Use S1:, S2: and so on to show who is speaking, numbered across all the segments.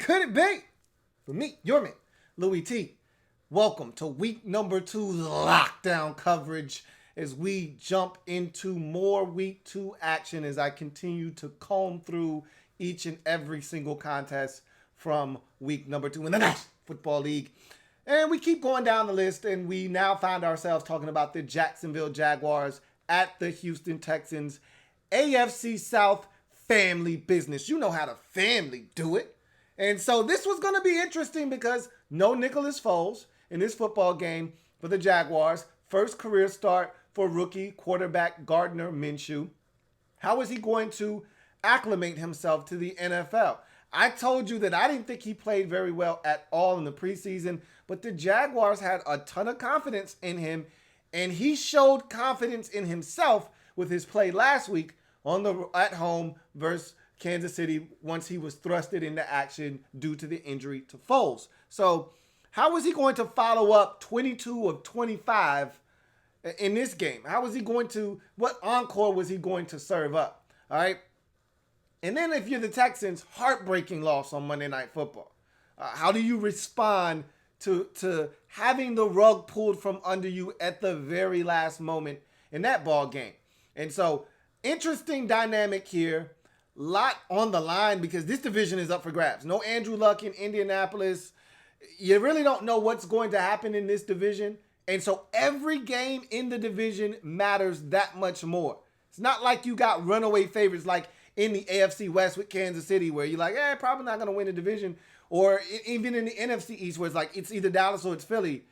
S1: Could it be? For me, your man, Louis T. Welcome to week number 2 lockdown coverage as we jump into more week 2 action as I continue to comb through each and every single contest from week number 2 in the National Football League. And we keep going down the list, and we now find ourselves talking about the Jacksonville Jaguars at the Houston Texans. AFC South family business. You know how the family do it. And so this was going to be interesting because no Nicholas Foles in this football game for the Jaguars. First career start for rookie quarterback Gardner Minshew. How is he going to acclimate himself to the NFL? I told you that I didn't think he played very well at all in the preseason, but the Jaguars had a ton of confidence in him, and he showed confidence in himself with his play last week at home versus Kansas City once he was thrusted into action due to the injury to Foles. So how is he going to follow up 22 of 25 in this game? What encore was he going to serve up? All right. And then if you're the Texans, heartbreaking loss on Monday Night Football. How do you respond to having the rug pulled from under you at the very last moment in that ball game? And so interesting dynamic here. Lot on the line because this division is up for grabs. No Andrew Luck in Indianapolis. You really don't know what's going to happen in this division. And so every game in the division matters that much more. It's not like you got runaway favorites like in the AFC West with Kansas City where you're like, probably not going to win the division. Or even in the NFC East where it's like it's either Dallas or it's Philly.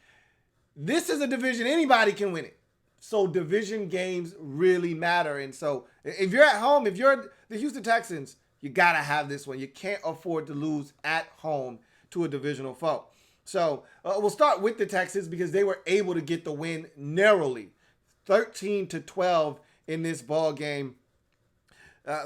S1: This is a division anybody can win it. So division games really matter. And so if you're at home, if you're the Houston Texans, you got to have this one. You can't afford to lose at home to a divisional foe. So we'll start with the Texans because they were able to get the win narrowly, 13-12 in this ball game.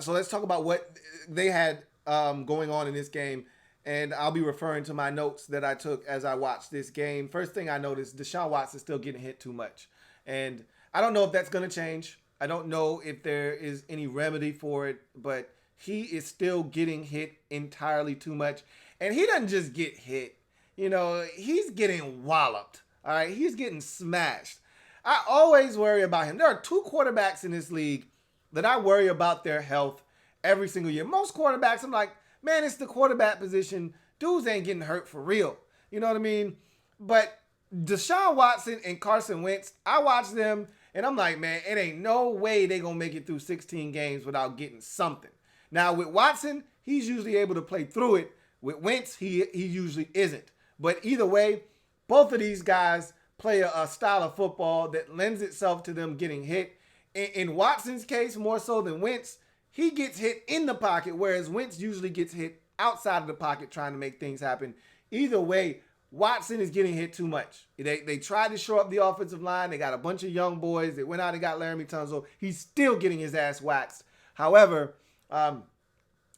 S1: So let's talk about what they had going on in this game. And I'll be referring to my notes that I took as I watched this game. First thing I noticed, Deshaun Watson is still getting hit too much. And I don't know if that's going to change. I don't know if there is any remedy for it, but he is still getting hit entirely too much. And he doesn't just get hit. He's getting walloped. All right, he's getting smashed. I always worry about him. There are 2 quarterbacks in this league that I worry about their health every single year. Most quarterbacks, I'm like, man, it's the quarterback position. Dudes ain't getting hurt for real. You know what I mean? But Deshaun Watson and Carson Wentz, I watch them, and I'm like, man, it ain't no way they going to make it through 16 games without getting something. Now, with Watson, he's usually able to play through it. With Wentz, he usually isn't. But either way, both of these guys play a style of football that lends itself to them getting hit. In Watson's case, more so than Wentz, he gets hit in the pocket, whereas Wentz usually gets hit outside of the pocket trying to make things happen. Either way, Watson is getting hit too much. They tried to shore up the offensive line. They got a bunch of young boys. They went out and got Laramie Tunsil. He's still getting his ass waxed. However,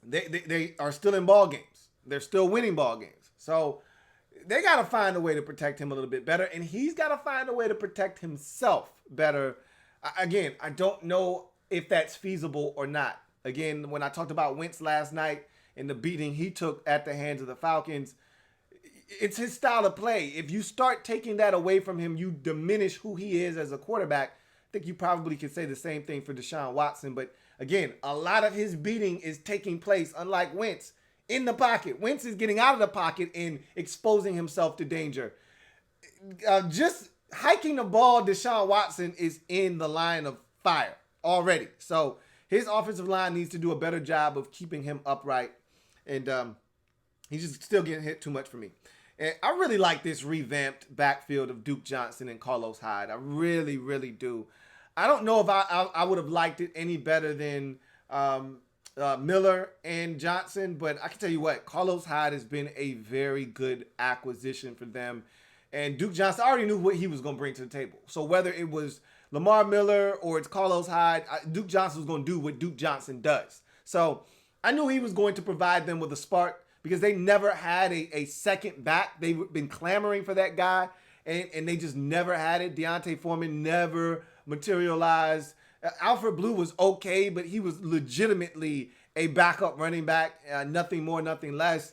S1: they are still in ball games. They're still winning ball games. So they got to find a way to protect him a little bit better, and he's got to find a way to protect himself better. Again, I don't know if that's feasible or not. Again, when I talked about Wentz last night and the beating he took at the hands of the Falcons, it's his style of play. If you start taking that away from him, you diminish who he is as a quarterback. I think you probably could say the same thing for Deshaun Watson. But again, a lot of his beating is taking place, unlike Wentz, in the pocket. Wentz is getting out of the pocket and exposing himself to danger. Just hiking the ball, Deshaun Watson is in the line of fire already. So his offensive line needs to do a better job of keeping him upright. And he's just still getting hit too much for me. And I really like this revamped backfield of Duke Johnson and Carlos Hyde. I really, really do. I don't know if I would have liked it any better than Miller and Johnson, but I can tell you what, Carlos Hyde has been a very good acquisition for them. And Duke Johnson, I already knew what he was going to bring to the table. So whether it was Lamar Miller or it's Carlos Hyde, Duke Johnson was going to do what Duke Johnson does. So I knew he was going to provide them with a spark because they never had a second back. They've been clamoring for that guy, and they just never had it. Deontay Foreman never materialized. Alfred Blue was okay, but he was legitimately a backup running back, nothing more, nothing less.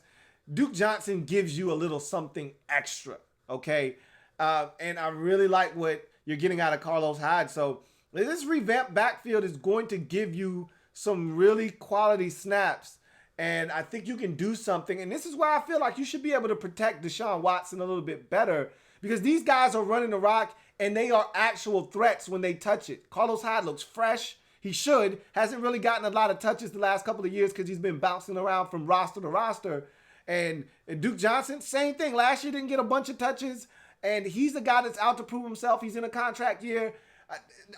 S1: Duke Johnson gives you a little something extra, okay? And I really like what you're getting out of Carlos Hyde. So this revamped backfield is going to give you some really quality snaps. And I think you can do something. And this is why I feel like you should be able to protect Deshaun Watson a little bit better, because these guys are running the rock and they are actual threats when they touch it. Carlos Hyde looks fresh. He should. Hasn't really gotten a lot of touches the last couple of years because he's been bouncing around from roster to roster. And Duke Johnson, same thing. Last year didn't get a bunch of touches. And he's the guy that's out to prove himself. He's in a contract year.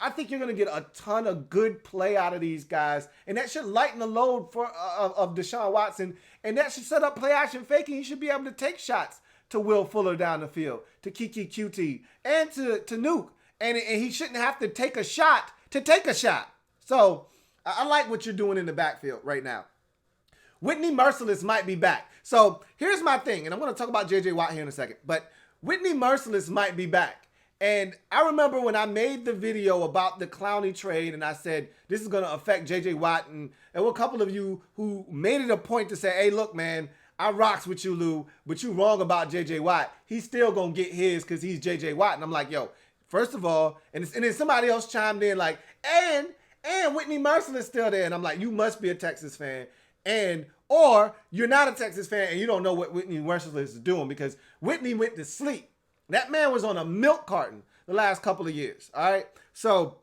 S1: I think you're going to get a ton of good play out of these guys. And that should lighten the load of Deshaun Watson. And that should set up play action faking. He should be able to take shots to Will Fuller down the field, to Kiki QT, and to Nuke. And he shouldn't have to take a shot to take a shot. So I like what you're doing in the backfield right now. Whitney Merciless might be back. So here's my thing. And I'm going to talk about J.J. Watt here in a second. But Whitney Merciless might be back. And I remember when I made the video about the Clowney trade and I said, this is going to affect J.J. Watt. And there were a couple of you who made it a point to say, hey, look, man, I rocks with you, Lou, but you wrong about J.J. Watt. He's still going to get his because he's J.J. Watt. And I'm like, yo, first of all, and then somebody else chimed in like, and Whitney Merciless still there. And I'm like, you must be a Texas fan. Or you're not a Texas fan and you don't know what Whitney Merciless is doing, because Whitney went to sleep. That man was on a milk carton the last couple of years, all right? So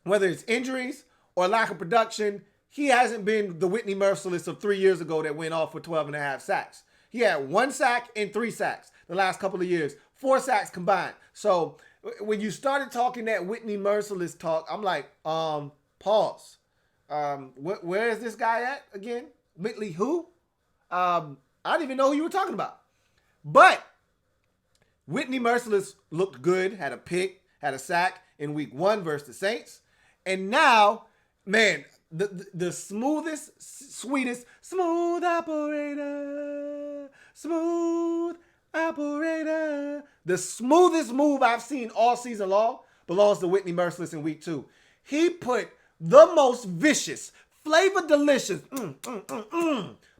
S1: whether it's injuries or lack of production, he hasn't been the Whitney Merciless of 3 years ago that went off for 12 and a half sacks. He had 1 sack and 3 sacks the last couple of years, 4 sacks combined. So when you started talking that Whitney Merciless talk, I'm like, pause. Where is this guy at again? Whitley who? I didn't even know who you were talking about. But Whitney Merciless looked good, had a pick, had a sack in week 1 versus the Saints. And now, man, the smoothest, sweetest, smooth operator, the smoothest move I've seen all season long belongs to Whitney Merciless in week 2. He put the most vicious, flavor delicious,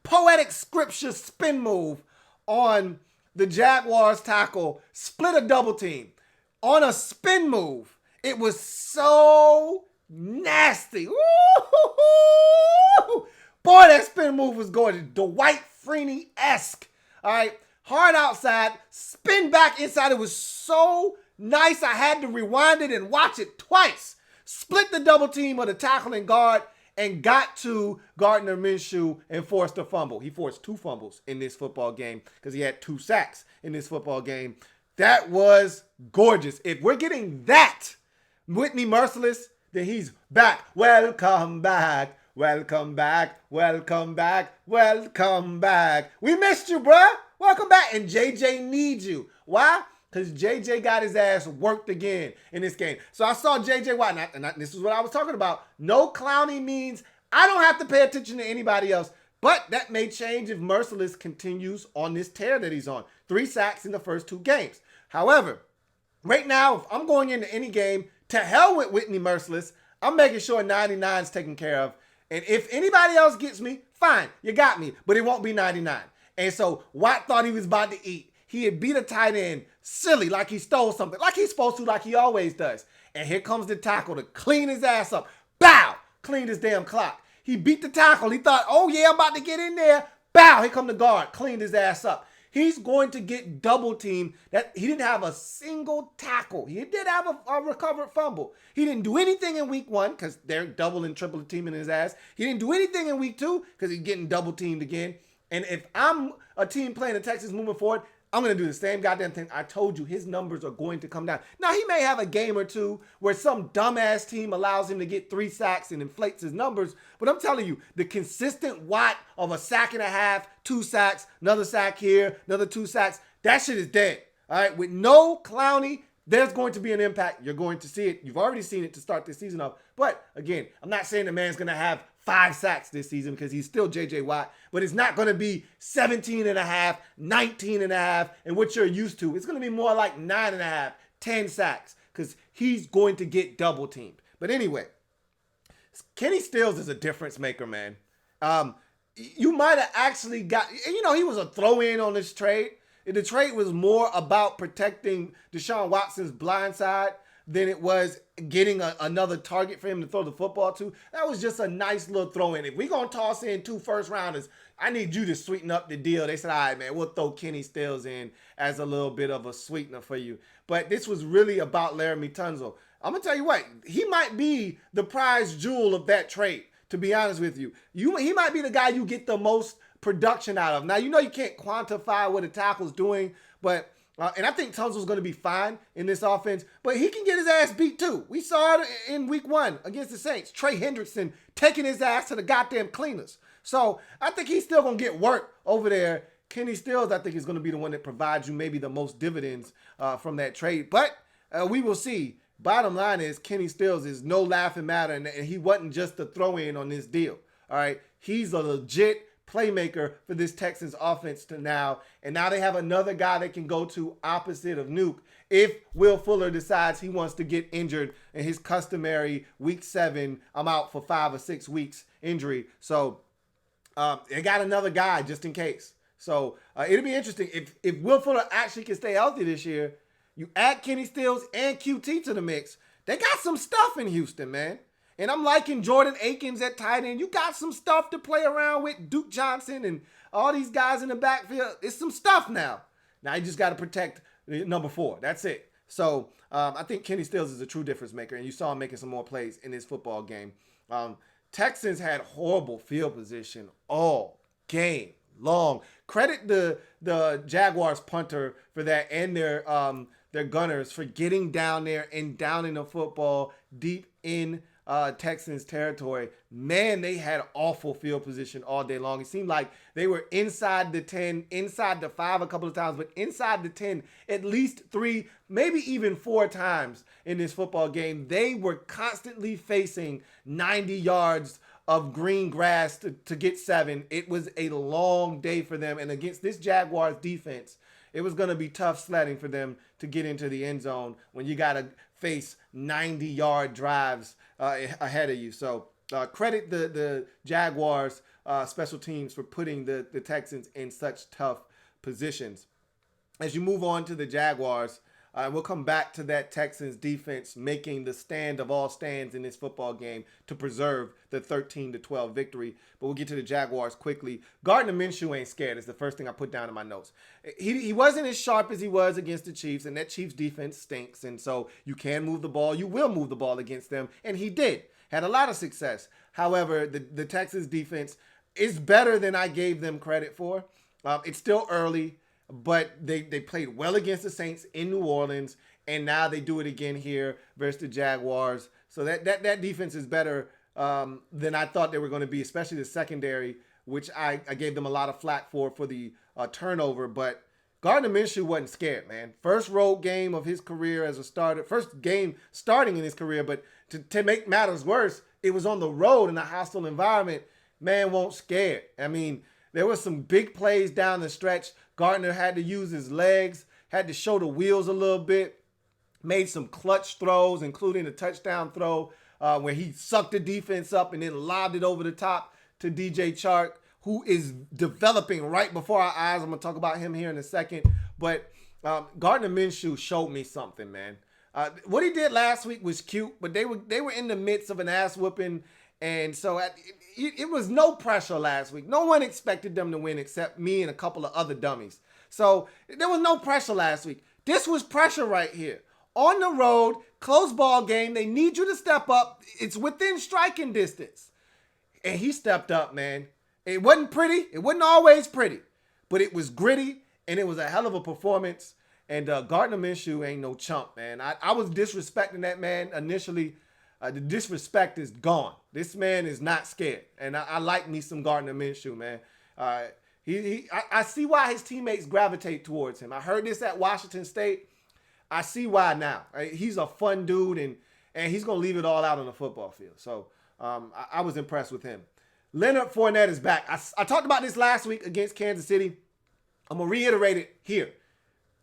S1: poetic scripture spin move on the Jaguars tackle, split a double team on a spin move. It was so nasty. Woo-hoo-hoo! Boy, that spin move was gorgeous. Dwight Freeney-esque. All right. Hard outside, spin back inside. It was so nice. I had to rewind it and watch it twice. Split the double team of the tackle and guard and got to Gardner Minshew and forced a fumble. He forced 2 fumbles in this football game because he had 2 sacks in this football game. That was gorgeous. If we're getting that Whitney Merciless, then he's back. Welcome back. Welcome back. Welcome back. Welcome back. We missed you, bruh. Welcome back. And JJ needs you. Why? Because JJ got his ass worked again in this game. So I saw JJ Watt, and this is what I was talking about. No Clowney means I don't have to pay attention to anybody else. But that may change if Merciless continues on this tear that he's on. 3 sacks in the first 2 games. However, right now, if I'm going into any game, to hell with Whitney Merciless, I'm making sure 99 is taken care of. And if anybody else gets me, fine, you got me. But it won't be 99. And so Watt thought he was about to eat. He had beat a tight end silly, like he stole something, like he's supposed to, like he always does. And here comes the tackle to clean his ass up. Bow! Cleaned his damn clock. He beat the tackle. He thought, oh yeah, I'm about to get in there. Bow! Here come the guard. Cleaned his ass up. He's going to get double teamed. That he didn't have a single tackle. He did have a recovered fumble. He didn't do anything in week 1 because they're double and triple teaming his ass. He didn't do anything in week 2 because he's getting double teamed again. And if I'm a team playing the Texans moving forward, I'm going to do the same goddamn thing. I told you his numbers are going to come down. Now, he may have a game or two where some dumbass team allows him to get 3 sacks and inflates his numbers. But I'm telling you, the consistent Watt of a sack and a half, 2 sacks, another sack here, another 2 sacks, that shit is dead. All right, with no Clowney, there's going to be an impact. You're going to see it. You've already seen it to start this season off. But again, I'm not saying the man's going to have 5 sacks this season because he's still J.J. Watt, but it's not going to be 17 and a half, 19 and a half, and what you're used to. It's going to be more like 9 and a half, 10 sacks because he's going to get double teamed. But anyway, Kenny Stills is a difference maker, man. you might have actually got, he was a throw-in on this trade. The trade was more about protecting Deshaun Watson's blind side than it was getting another target for him to throw the football to. That was just a nice little throw-in. If we're going to toss in 2 first-rounders, I need you to sweeten up the deal. They said, all right, man, we'll throw Kenny Stills in as a little bit of a sweetener for you. But this was really about Laramie Tunsil. I'm going to tell you what, he might be the prize jewel of that trade, to be honest with you. He might be the guy you get the most production out of. Now, you can't quantify what a tackle's doing, but and I think Tunsil's going to be fine in this offense, but he can get his ass beat too. We saw it in week 1 against the Saints. Trey Hendrickson taking his ass to the goddamn cleaners. So I think he's still going to get work over there. Kenny Stills, I think, is going to be the one that provides you maybe the most dividends from that trade. But we will see. Bottom line is Kenny Stills is no laughing matter, and he wasn't just a throw-in on this deal. All right, he's a legit playmaker for this Texans offense now. And now they have another guy they can go to opposite of Nuke if Will Fuller decides he wants to get injured in his customary week 7, I'm out for 5 or 6 weeks injury. So they got another guy just in case. So it'll be interesting. If Will Fuller actually can stay healthy this year, you add Kenny Stills and QT to the mix, they got some stuff in Houston, man. And I'm liking Jordan Akins at tight end. You got some stuff to play around with. Duke Johnson and all these guys in the backfield. It's some stuff now. Now you just got to protect number 4. That's it. So I think Kenny Stills is a true difference maker. And you saw him making some more plays in this football game. Texans had horrible field position all game long. Credit the Jaguars punter for that and their gunners for getting down there and downing the football deep in Texans territory. Man, they had awful field position all day long. It seemed like they were inside the 10, inside the 5 a couple of times, but inside the 10 at least 3, maybe even 4 times in this football game. They were constantly facing 90 yards of green grass to get 7. It was a long day for them. And against this Jaguars defense, it was going to be tough sledding for them to get into the end zone when you got to face 90-yard drives ahead of you. So credit the Jaguars special teams for putting the Texans in such tough positions. As you move on to the Jaguars, we'll come back to that Texans defense making the stand of all stands in this football game to preserve the 13-12 victory. But we'll get to the Jaguars quickly. Gardner Minshew ain't scared is the first thing I put down in my notes. He wasn't as sharp as he was against the Chiefs, and that Chiefs defense stinks. And so you can move the ball. You will move the ball against them. And he did. Had a lot of success. However, the Texans defense is better than I gave them credit for. It's still early. But they played well against the Saints in New Orleans, and now they do it again here versus the Jaguars. So that defense is better than I thought they were going to be, especially the secondary, which I gave them a lot of flack for the turnover. But Gardner Minshew wasn't scared, man. First road game of his career as a starter. First game starting in his career, but to make matters worse, it was on the road in a hostile environment. Man won't scared. I mean, there were some big plays down the stretch. Gardner had to use his legs, had to show the wheels a little bit, made some clutch throws, including a touchdown throw where he sucked the defense up and then lobbed it over the top to DJ Chark, who is developing right before our eyes. I'm going to talk about him here in a second. But Gardner Minshew showed me something, man. What he did last week was cute, but they were in the midst of an ass whooping. And so it was no pressure last week. No one expected them to win except me and a couple of other dummies. So there was no pressure last week. This was pressure right here. On the road, close ball game. They need you to step up. It's within striking distance. And he stepped up, man. It wasn't pretty. It wasn't always pretty. But it was gritty, and it was a hell of a performance. And Gardner Minshew ain't no chump, man. I was disrespecting that man initially. The disrespect is gone. This man is not scared. And I like me some Gardner Minshew, man. I see why his teammates gravitate towards him. I heard this at Washington State. I see why now. He's a fun dude, and he's going to leave it all out on the football field. So I was impressed with him. Leonard Fournette is back. I talked about this last week against Kansas City. I'm going to reiterate it here.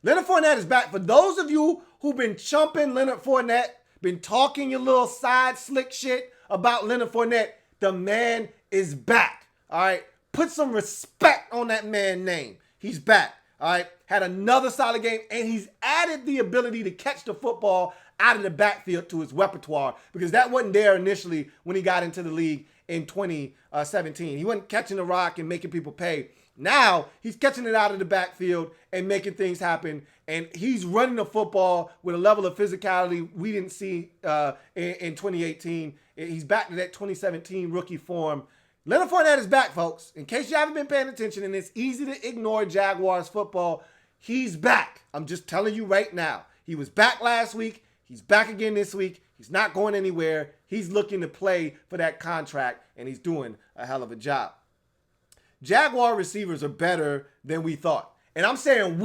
S1: Leonard Fournette is back. For those of you who've been chumping Leonard Fournette, been talking your little side slick shit about Leonard Fournette, the man is back. All right. Put some respect on that man's name. He's back. All right. Had another solid game, and he's added the ability to catch the football out of the backfield to his repertoire, because that wasn't there initially when he got into the league in 2017. He wasn't catching the rock and making people pay. Now he's catching it out of the backfield and making things happen, and he's running the football with a level of physicality we didn't see in 2018. He's back to that 2017 rookie form. Leonard Fournette is back, folks. In case you haven't been paying attention, and it's easy to ignore Jaguars football, he's back. I'm just telling you right now. He was back last week. He's back again this week. He's not going anywhere. He's looking to play for that contract, and he's doing a hell of a job. Jaguar receivers are better than we thought. And I'm saying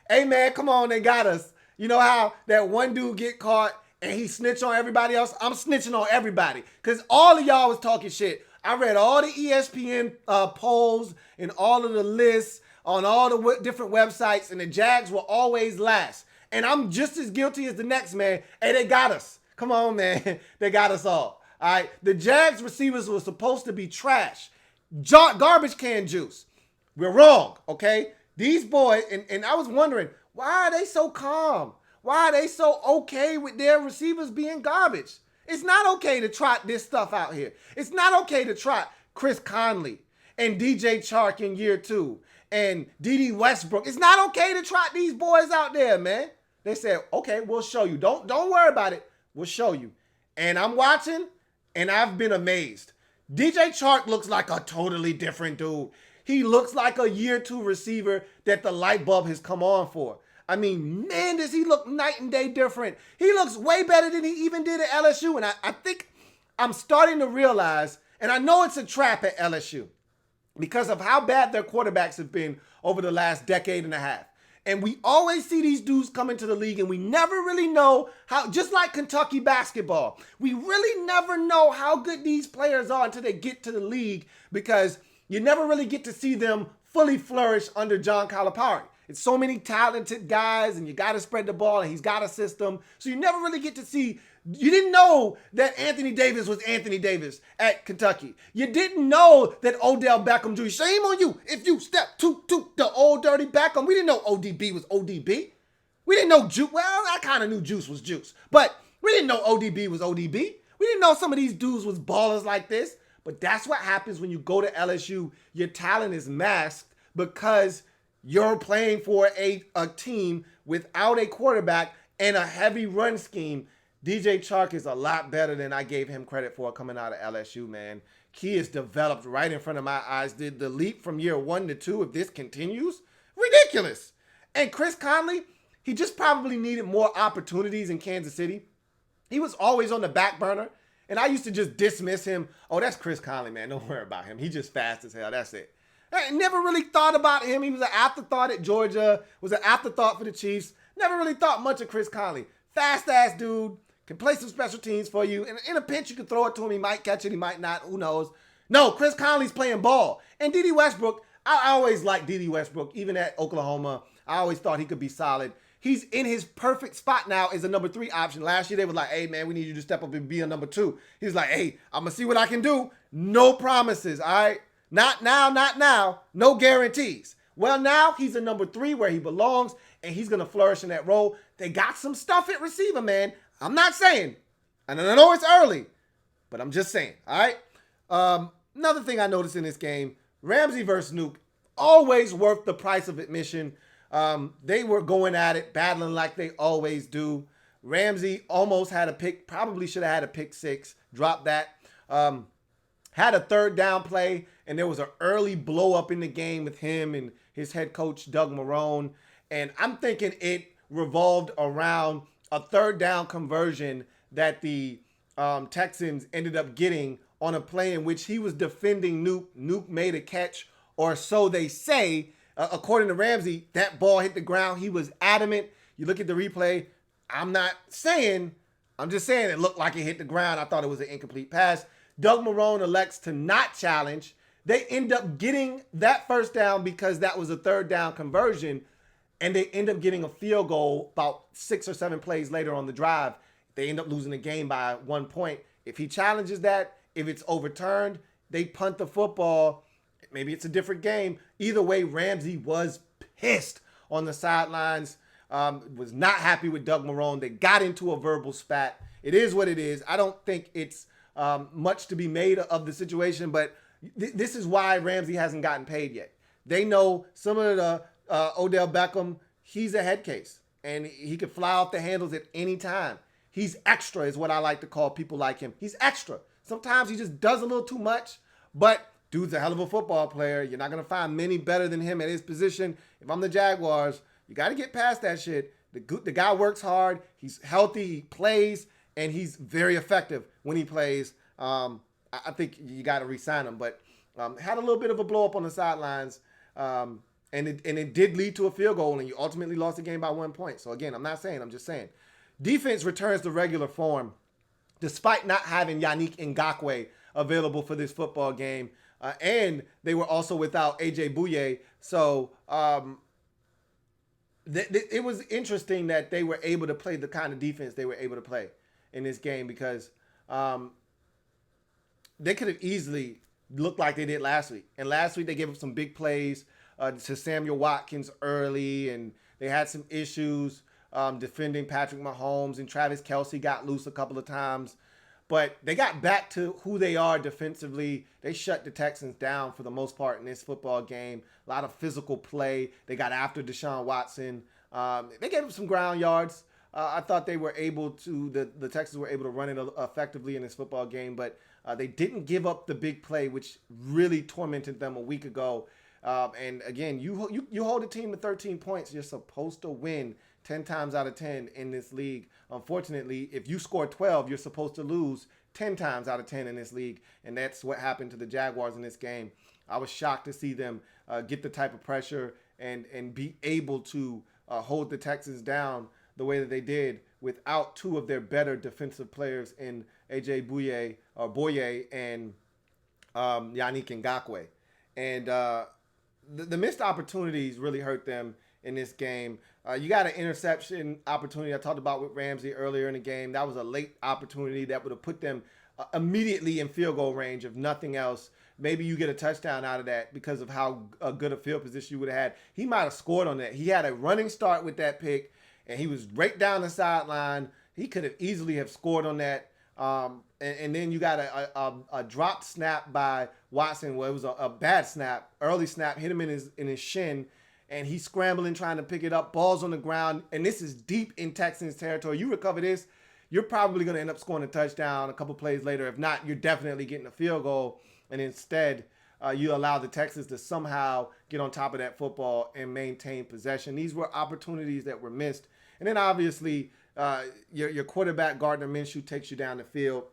S1: hey man, come on, they got us. You know how that one dude get caught and he snitched on everybody else? I'm snitching on everybody, because all of y'all was talking shit. I read all the ESPN polls and all of the lists on all the different websites, and the Jags were always last. And I'm just as guilty as the next man. Hey, they got us. Come on, man. They got us all. All right. The Jags receivers were supposed to be trash. Garbage can juice. We're wrong, okay? These boys, and I was wondering, why are they so calm? Why are they so okay with their receivers being garbage? It's not okay to trot this stuff out here. It's not okay to trot Chris Conley and DJ Chark in year 2 and D.D. Westbrook. It's not okay to trot these boys out there, man. They said, okay, we'll show you. Don't worry about it. We'll show you. And I'm watching, and I've been amazed. DJ Chark looks like a totally different dude. He looks like a year 2 receiver that the light bulb has come on for. I mean, man, does he look night and day different. He looks way better than he even did at LSU. And I think I'm starting to realize, and I know it's a trap at LSU because of how bad their quarterbacks have been over the last decade and a half. And we always see these dudes come into the league, and we never really know how, just like Kentucky basketball, we really never know how good these players are until they get to the league, because you never really get to see them fully flourish under John Calipari. It's so many talented guys, and you got to spread the ball, and he's got a system. So you never really get to see. You didn't know that Anthony Davis was Anthony Davis at Kentucky. You didn't know that Odell Beckham Jr. Shame on you if you step to the old dirty Beckham. We didn't know ODB was ODB. We didn't know Juice. Well, I kind of knew Juice was Juice, but we didn't know ODB was ODB. We didn't know some of these dudes was ballers like this. But that's what happens when you go to LSU. Your talent is masked because you're playing for a team without a quarterback and a heavy run scheme. DJ Chark is a lot better than I gave him credit for coming out of LSU, man. He is developed right in front of my eyes. The leap from year 1 to 2, if this continues, ridiculous. And Chris Conley, he just probably needed more opportunities in Kansas City. He was always on the back burner, and I used to just dismiss him. Oh, that's Chris Conley, man. Don't worry about him. He's just fast as hell. That's it. I never really thought about him. He was an afterthought at Georgia, was an afterthought for the Chiefs. Never really thought much of Chris Conley. Fast-ass dude. Can play some special teams for you. And in a pinch, you can throw it to him. He might catch it. He might not. Who knows? No, Chris Conley's playing ball. And D.D. Westbrook, I always liked D.D. Westbrook. Even at Oklahoma, I always thought he could be solid. He's in his perfect spot now as a number 3 option. Last year, they were like, hey, man, we need you to step up and be a number 2. He's like, hey, I'm going to see what I can do. No promises, all right? Not now. No guarantees. Well, now he's a number 3 where he belongs, and he's going to flourish in that role. They got some stuff at receiver, man. I'm not saying, and I know it's early, but I'm just saying, all right? Another thing I noticed in this game, Ramsey versus Nuke, always worth the price of admission. They were going at it, battling like they always do. Ramsey almost had a pick, probably should have had a pick 6, dropped that. Had a 3rd down play, and there was an early blow up in the game with him and his head coach, Doug Marrone. And I'm thinking it revolved around a 3rd down conversion that the Texans ended up getting on a play in which he was defending Nuke. Nuke made a catch, or so they say. According to Ramsey, that ball hit the ground. He was adamant. You look at the replay. I'm just saying it looked like it hit the ground. I thought it was an incomplete pass. Doug Marrone elects to not challenge. They end up getting that 1st down because that was a 3rd down conversion. And they end up getting a field goal about 6 or 7 plays later on the drive. They end up losing the game by 1 point. If he challenges that, if it's overturned, they punt the football. Maybe it's a different game. Either way, Ramsey was pissed on the sidelines. Was not happy with Doug Marrone. They got into a verbal spat. It is what it is. I don't think it's much to be made of the situation, but this is why Ramsey hasn't gotten paid yet. They know similar to Odell Beckham, he's a head case, and he could fly off the handles at any time. He's extra is what I like to call people like him. He's extra. Sometimes he just does a little too much, but dude's a hell of a football player. You're not going to find many better than him at his position. If I'm the Jaguars, you got to get past that shit. The guy works hard. He's healthy. He plays, and he's very effective when he plays. I think you got to re-sign him, but had a little bit of a blow up on the sidelines, and it did lead to a field goal, and you ultimately lost the game by 1 point. So again, I'm just saying. Defense returns to regular form, despite not having Yannick Ngakoue available for this football game. And they were also without AJ Bouye. So it was interesting that they were able to play the kind of defense they were able to play in this game, because they could have easily looked like they did last week. And last week they gave up some big plays to Samuel Watkins early, and they had some issues defending Patrick Mahomes, and Travis Kelce got loose a couple of times. But they got back to who they are defensively. They shut the Texans down for the most part in this football game. A lot of physical play. They got after Deshaun Watson. They gave him some ground yards. I thought they were able to, the Texans were able to run it effectively in this football game, but they didn't give up the big play, which really tormented them a week ago. And again, you hold a team to 13 points, you're supposed to win 10 times out of 10 in this league. Unfortunately, if you score 12, you're supposed to lose 10 times out of 10 in this league. And that's what happened to the Jaguars in this game. I was shocked to see them get the type of pressure and be able to hold the Texans down the way that they did without two of their better defensive players in AJ Bouye and Yannick Ngakoue. And the missed opportunities really hurt them in this game. You got an interception opportunity I talked about with Ramsey earlier in the game. That was a late opportunity that would have put them immediately in field goal range, if nothing else. Maybe you get a touchdown out of that because of how good a field position you would have had. He might have scored on that. He had a running start with that pick, and he was right down the sideline. He could have easily have scored on that. And then you got a dropped snap by Watson. Well, it was a bad snap, early snap, hit him in his shin, and he's scrambling, trying to pick it up. Ball's on the ground, and this is deep in Texans territory. You recover this, you're probably going to end up scoring a touchdown a couple plays later. If not, you're definitely getting a field goal, and instead you allow the Texans to somehow get on top of that football and maintain possession. These were opportunities that were missed. And then obviously your quarterback, Gardner Minshew, takes you down the field,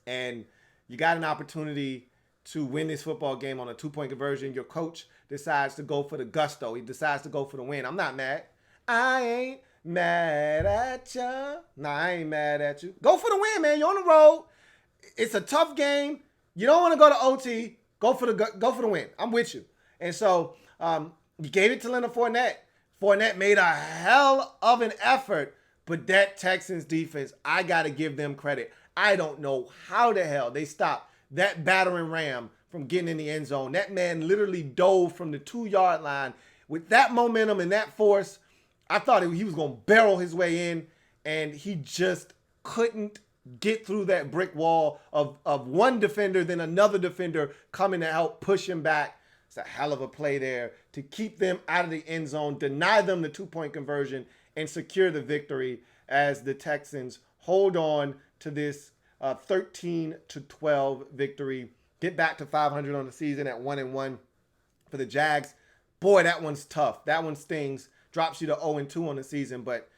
S1: and you got an opportunity to win this football game on a 2-point conversion. Your coach decides to go for the gusto. He decides to go for the win. I'm not mad. I ain't mad at you. Nah, I ain't mad at you. Go for the win, man. You're on the road. It's a tough game. You don't want to go to OT. Go for the win. I'm with you. And so you gave it to Leonard Fournette. Fournette made a hell of an effort, but that Texans defense, I got to give them credit. I don't know how the hell they stopped that battering ram from getting in the end zone. That man literally dove from the 2-yard line with that momentum and that force. I thought he was going to barrel his way in, and he just couldn't get through that brick wall of one defender, then another defender coming to help push him back. It's a hell of a play there to keep them out of the end zone, deny them the 2-point conversion, and secure the victory as the Texans hold on to this 13-12 victory. Get back to 500 on the season at 1-1 for the Jags. Boy, that one's tough. That one stings. Drops you to 0-2 on the season. But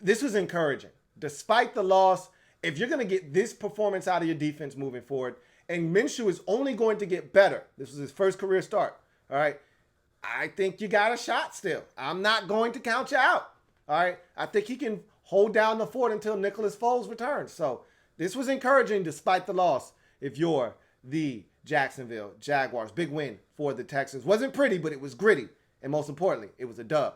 S1: this was encouraging. Despite the loss, if you're going to get this performance out of your defense moving forward, and Minshew is only going to get better. This was his first career start. All right. I think you got a shot still. I'm not going to count you out. All right. I think he can hold down the fort until Nicholas Foles returns. So this was encouraging despite the loss if you're the Jacksonville Jaguars. Big win for the Texans. Wasn't pretty, but it was gritty. And most importantly, it was a dub.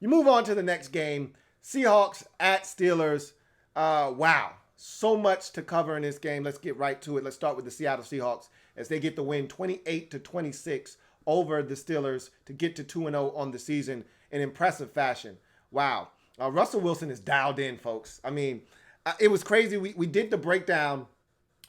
S1: You move on to the next game. Seahawks at Steelers. Wow. So much to cover in this game. Let's get right to it. Let's start with the Seattle Seahawks as they get the win 28-26 over the Steelers to get to 2-0 on the season in impressive fashion. Wow. Russell Wilson is dialed in, folks. I mean, it was crazy. We did the breakdown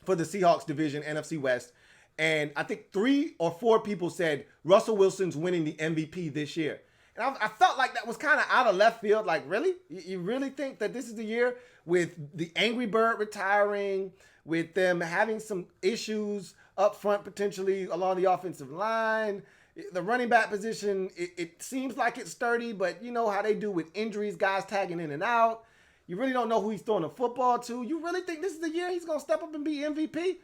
S1: for the Seahawks division, NFC West, and I think 3 or 4 people said Russell Wilson's winning the MVP this year. And I felt like that was kind of out of left field. Like, really? You really think that this is the year with the Angry Bird retiring, with them having some issues up front potentially along the offensive line? The running back position, it seems like it's sturdy, but you know how they do with injuries, guys tagging in and out. You really don't know who he's throwing the football to. You really think this is the year he's going to step up and be MVP?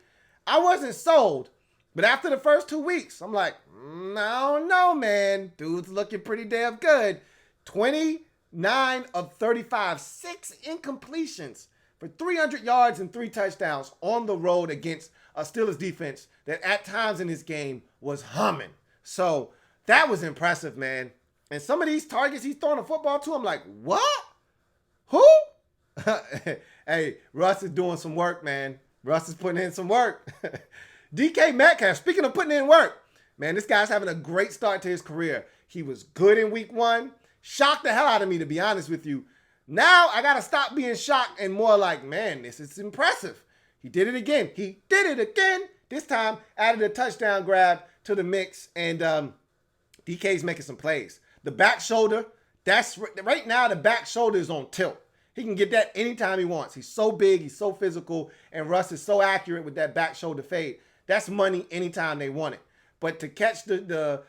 S1: I wasn't sold. But after the first 2 weeks, I'm like, I don't know, man. Dude's looking pretty damn good. 29 of 35, 6 incompletions for 300 yards and 3 touchdowns on the road against a Steelers defense that at times in this game was humming. So that was impressive, man. And some of these targets he's throwing the football to, I'm like, what? Who? Hey, Russ is doing some work, man. Russ is putting in some work. DK Metcalf, speaking of putting in work, man, this guy's having a great start to his career. He was good in week 1. Shocked the hell out of me, to be honest with you. Now I got to stop being shocked and more like, man, this is impressive. He did it again. This time added a touchdown grab to the mix, and DK's making some plays. The back shoulder, that's right now the back shoulder is on tilt. He can get that anytime he wants. He's so big, he's so physical, and Russ is so accurate with that back shoulder fade. That's money anytime they want it. But to catch the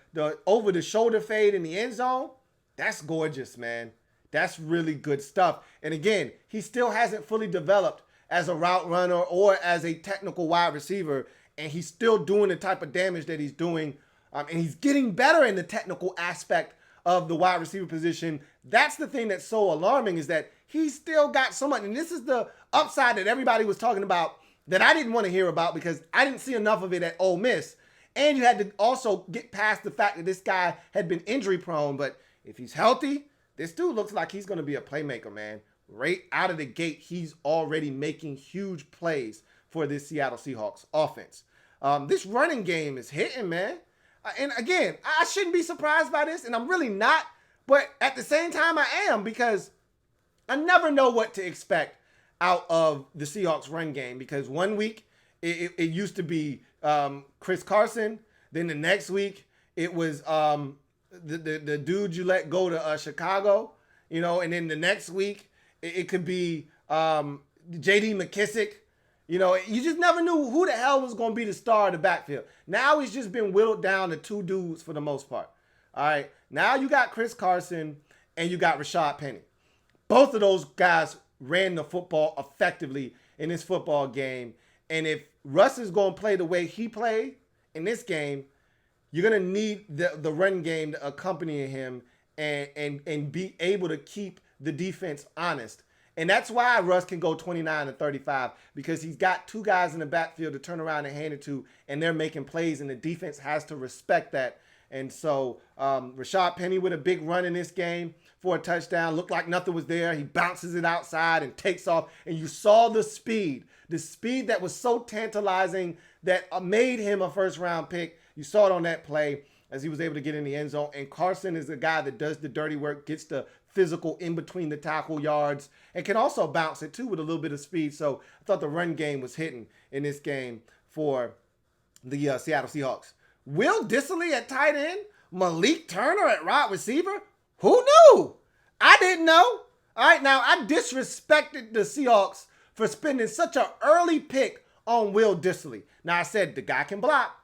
S1: over the shoulder fade in the end zone, that's gorgeous, man. That's really good stuff. And again, he still hasn't fully developed as a route runner or as a technical wide receiver, and he's still doing the type of damage that he's doing, and he's getting better in the technical aspect of the wide receiver position. That's the thing that's so alarming, is that he's still got so much. And this is the upside that everybody was talking about that I didn't want to hear about because I didn't see enough of it at Ole Miss. And you had to also get past the fact that this guy had been injury prone. But if he's healthy, this dude looks like he's going to be a playmaker, man. Right out of the gate, he's already making huge plays for this Seattle Seahawks offense. This running game is hitting, man. And again, I shouldn't be surprised by this, and I'm really not. But at the same time, I am, because I never know what to expect out of the Seahawks run game, because 1 week it used to be Chris Carson. Then the next week it was the dude you let go to Chicago, and then the next week it could be J.D. McKissick. You just never knew who the hell was going to be the star of the backfield. Now he's just been whittled down to 2 dudes for the most part. All right. Now you got Chris Carson and you got Rashad Penny. Both of those guys ran the football effectively in this football game. And if Russ is going to play the way he played in this game, you're going to need the run game to accompany him and be able to keep the defense honest. And that's why Russ can go 29-35, because he's got 2 guys in the backfield to turn around and hand it to, and they're making plays, and the defense has to respect that. And so Rashad Penny with a big run in this game for a touchdown. Looked like nothing was there. He bounces it outside and takes off. And you saw the speed that was so tantalizing that made him a first-round pick. You saw it on that play as he was able to get in the end zone. And Carson is the guy that does the dirty work, gets the physical in between the tackle yards, and can also bounce it too with a little bit of speed. So I thought the run game was hitting in this game for the Seattle Seahawks. Will Dissly at tight end, Malik Turner at wide receiver. Who knew? I didn't know. All right, now I disrespected the Seahawks for spending such an early pick on Will Dissly. Now I said the guy can block.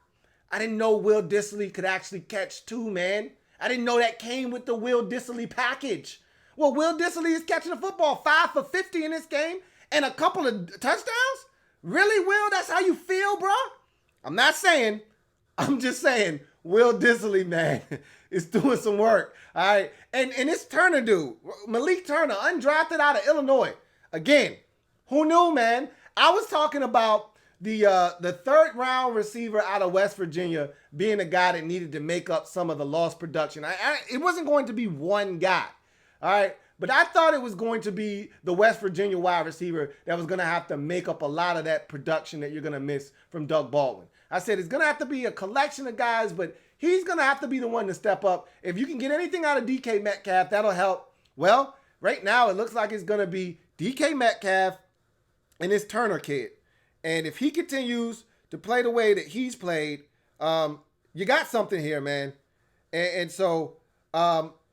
S1: I didn't know Will Dissly could actually catch too, man. I didn't know that came with the Will Dissly package. Well, Will Dissly is catching the football 5 for 50 in this game and a couple of touchdowns? Really, Will? That's how you feel, bro? I'm not saying. I'm just saying Will Dissly, man, is doing some work. All right. And this Turner dude, Malik Turner, undrafted out of Illinois. Again, who knew, man? I was talking about the third round receiver out of West Virginia being a guy that needed to make up some of the lost production. It wasn't going to be one guy. All right. But I thought it was going to be the West Virginia wide receiver that was going to have to make up a lot of that production that you're going to miss from Doug Baldwin. I said it's going to have to be a collection of guys, but he's going to have to be the one to step up. If you can get anything out of DK Metcalf, that'll help. Well, right now it looks like it's going to be DK Metcalf and this Turner kid. And if he continues to play the way that he's played, you got something here, man. And so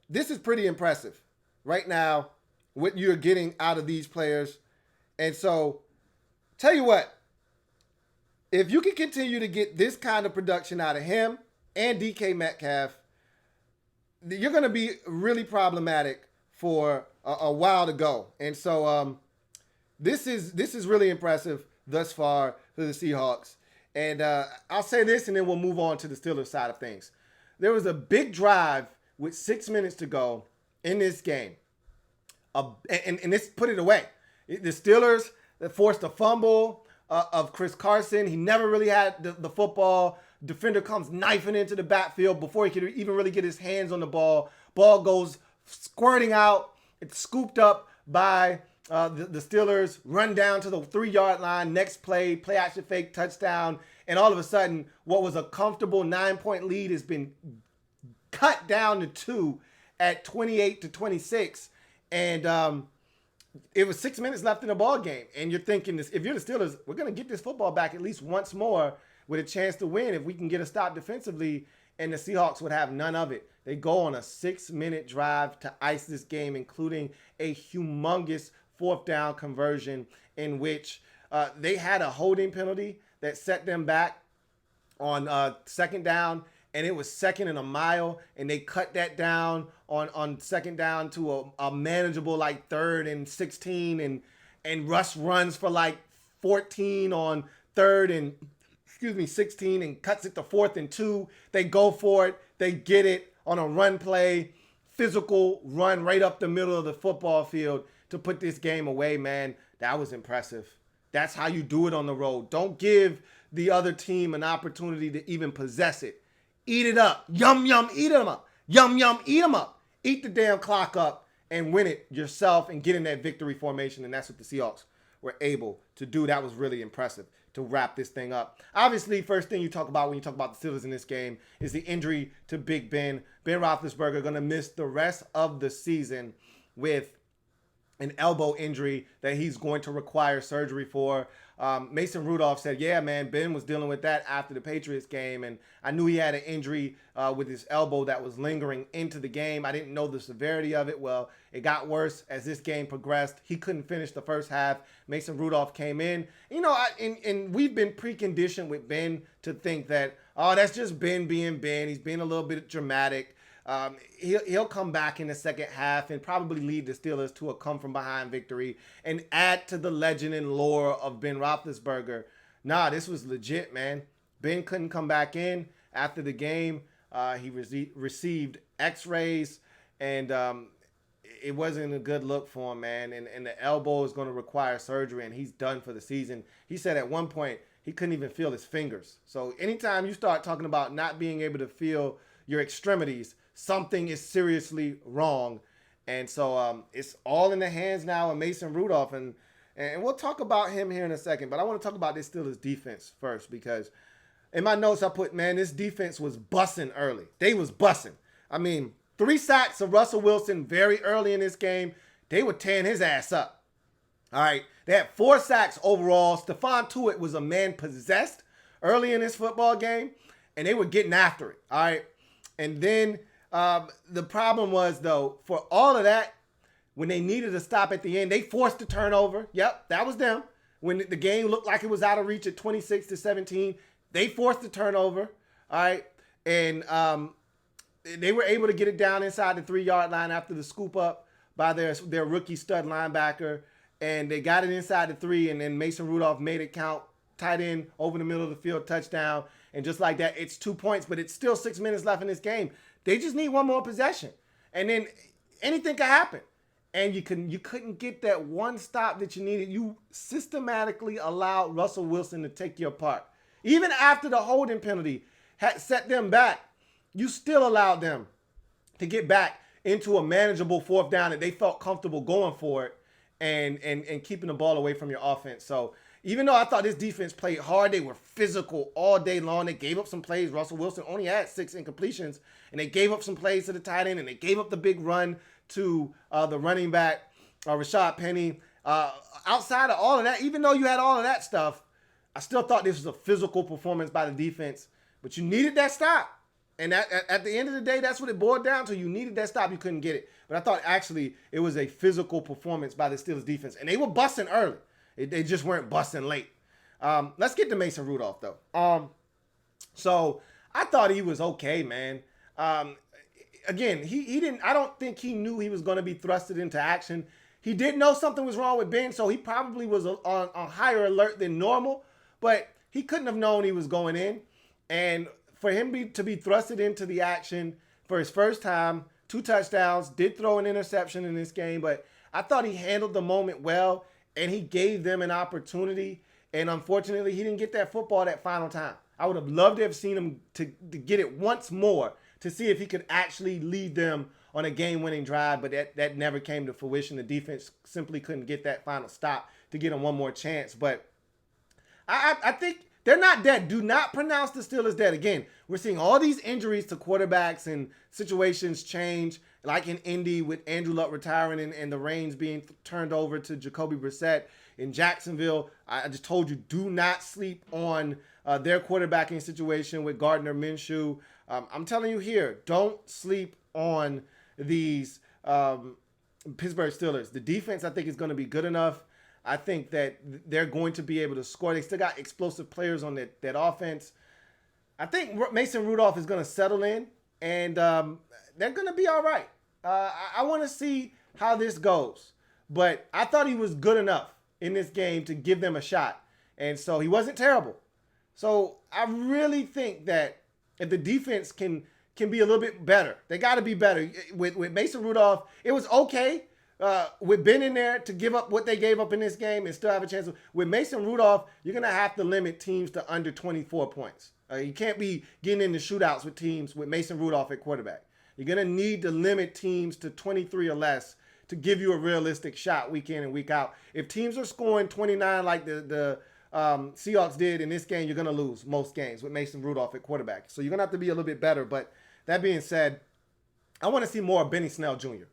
S1: this is pretty impressive right now, what you're getting out of these players. And so, tell you what, if you can continue to get this kind of production out of him and DK Metcalf, you're going to be really problematic for a while to go. And so this is really impressive thus far for the Seahawks. And I'll say this, and then we'll move on to the Steelers side of things. There was a big drive with 6 minutes to go in this game. And this put it away. The Steelers forced a fumble of Chris Carson. He never really had the football. Defender comes knifing into the backfield before he could even really get his hands on the ball. Ball goes squirting out. It's scooped up by the Steelers, run down to the 3-yard line. Next play action fake, touchdown. And all of a sudden, what was a comfortable 9-point lead has been cut down to 2 at 28-26. And it was 6 minutes left in the ball game. And you're thinking, this, if you're the Steelers, we're going to get this football back at least once more with a chance to win if we can get a stop defensively. And the Seahawks would have none of it. They go on a 6-minute drive to ice this game, including a humongous 4th down conversion in which they had a holding penalty that set them back on 2nd down, and it was 2nd and a mile, and they cut that down on 2nd down to a manageable like 3rd and 16, and Russ runs for like 14 on 3rd and 16 and cuts it to 4th and 2. They go for it, they get it on a run play, physical run right up the middle of the football field to put this game away, man. That was impressive. That's how you do it on the road. Don't give the other team an opportunity to even possess it. Eat it up. Yum, yum, eat them up. Yum, yum, eat them up. Eat the damn clock up and win it yourself and get in that victory formation. And that's what the Seahawks were able to do. That was really impressive to wrap this thing up. Obviously, first thing you talk about when you talk about the Steelers in this game is the injury to Big Ben. Ben Roethlisberger going to miss the rest of the season with an elbow injury that he's going to require surgery for. Mason Rudolph said, yeah, man, Ben was dealing with that after the Patriots game, and I knew he had an injury with his elbow that was lingering into the game. I didn't know the severity of it. Well, it got worse as this game progressed. He couldn't finish the first half. Mason Rudolph came in. You know, and we've been preconditioned with Ben to think that, oh, that's just Ben being Ben. He's being a little bit dramatic. He'll come back in the second half and probably lead the Steelers to a come-from-behind victory and add to the legend and lore of Ben Roethlisberger. Nah, this was legit, man. Ben couldn't come back in after the game. He received x-rays, and it wasn't a good look for him, man. And the elbow is going to require surgery, and he's done for the season. He said at one point he couldn't even feel his fingers. So anytime you start talking about not being able to feel your extremities, something is seriously wrong. And so it's all in the hands now of Mason Rudolph. And we'll talk about him here in a second. But I want to talk about this Steelers defense first, because in my notes I put, man, this defense was bussing early. They was bussing. I mean, 3 sacks of Russell Wilson very early in this game. They were tearing his ass up. All right. They had 4 sacks overall. Stephon Tuitt was a man possessed early in this football game, and they were getting after it. All right. And then the problem was, though, for all of that, when they needed to stop at the end, they forced the turnover. Yep, that was them. When the game looked like it was out of reach at 26-17, they forced the turnover. All right. And they were able to get it down inside the 3-yard line after the scoop up by their rookie stud linebacker. And they got it inside the 3, and then Mason Rudolph made it count. Tight end over the middle of the field, touchdown. And just like that, it's 2 points, but it's still 6 minutes left in this game. They just need one more possession. And then anything can happen. And you couldn't get that one stop that you needed. You systematically allowed Russell Wilson to take your part. Even after the holding penalty had set them back, you still allowed them to get back into a manageable fourth down that they felt comfortable going for it and keeping the ball away from your offense. So even though I thought this defense played hard, they were physical all day long. They gave up some plays. Russell Wilson only had 6 incompletions, and they gave up some plays to the tight end, and they gave up the big run to the running back, Rashad Penny. Outside of all of that, even though you had all of that stuff, I still thought this was a physical performance by the defense. But you needed that stop. And at the end of the day, that's what it boiled down to. You needed that stop. You couldn't get it. But I thought actually it was a physical performance by the Steelers defense. And they were busting early. They just weren't busting late. Let's get to Mason Rudolph, though. So I thought he was okay, man. Again, he didn't. I don't think he knew he was going to be thrusted into action. He did know something was wrong with Ben, so he probably was on higher alert than normal. But he couldn't have known he was going in. And for him to be thrusted into the action for his first time, 2 touchdowns, did throw an interception in this game, but I thought he handled the moment well. And he gave them an opportunity. And unfortunately, he didn't get that football that final time. I would have loved to have seen him to get it once more to see if he could actually lead them on a game-winning drive. But that never came to fruition. The defense simply couldn't get that final stop to get him one more chance. But I think they're not dead. Do not pronounce the Steelers dead. Again, we're seeing all these injuries to quarterbacks and situations change, like in Indy with Andrew Luck retiring and the reins being turned over to Jacoby Brissett. In Jacksonville, I just told you, do not sleep on their quarterbacking situation with Gardner Minshew. I'm telling you here, don't sleep on these Pittsburgh Steelers. The defense, I think, is going to be good enough. I think that they're going to be able to score. They still got explosive players on that offense. I think Mason Rudolph is going to settle in, and they're going to be all right. I want to see how this goes. But I thought he was good enough in this game to give them a shot. And so he wasn't terrible. So I really think that if the defense can be a little bit better, they got to be better. With Mason Rudolph, it was okay. With Ben in there to give up what they gave up in this game and still have a chance. With Mason Rudolph, you're going to have to limit teams to under 24 points. You can't be getting into shootouts with teams with Mason Rudolph at quarterback. You're going to need to limit teams to 23 or less to give you a realistic shot week in and week out. If teams are scoring 29 like the Seahawks did in this game, you're going to lose most games with Mason Rudolph at quarterback. So you're going to have to be a little bit better. But that being said, I want to see more of Benny Snell Jr.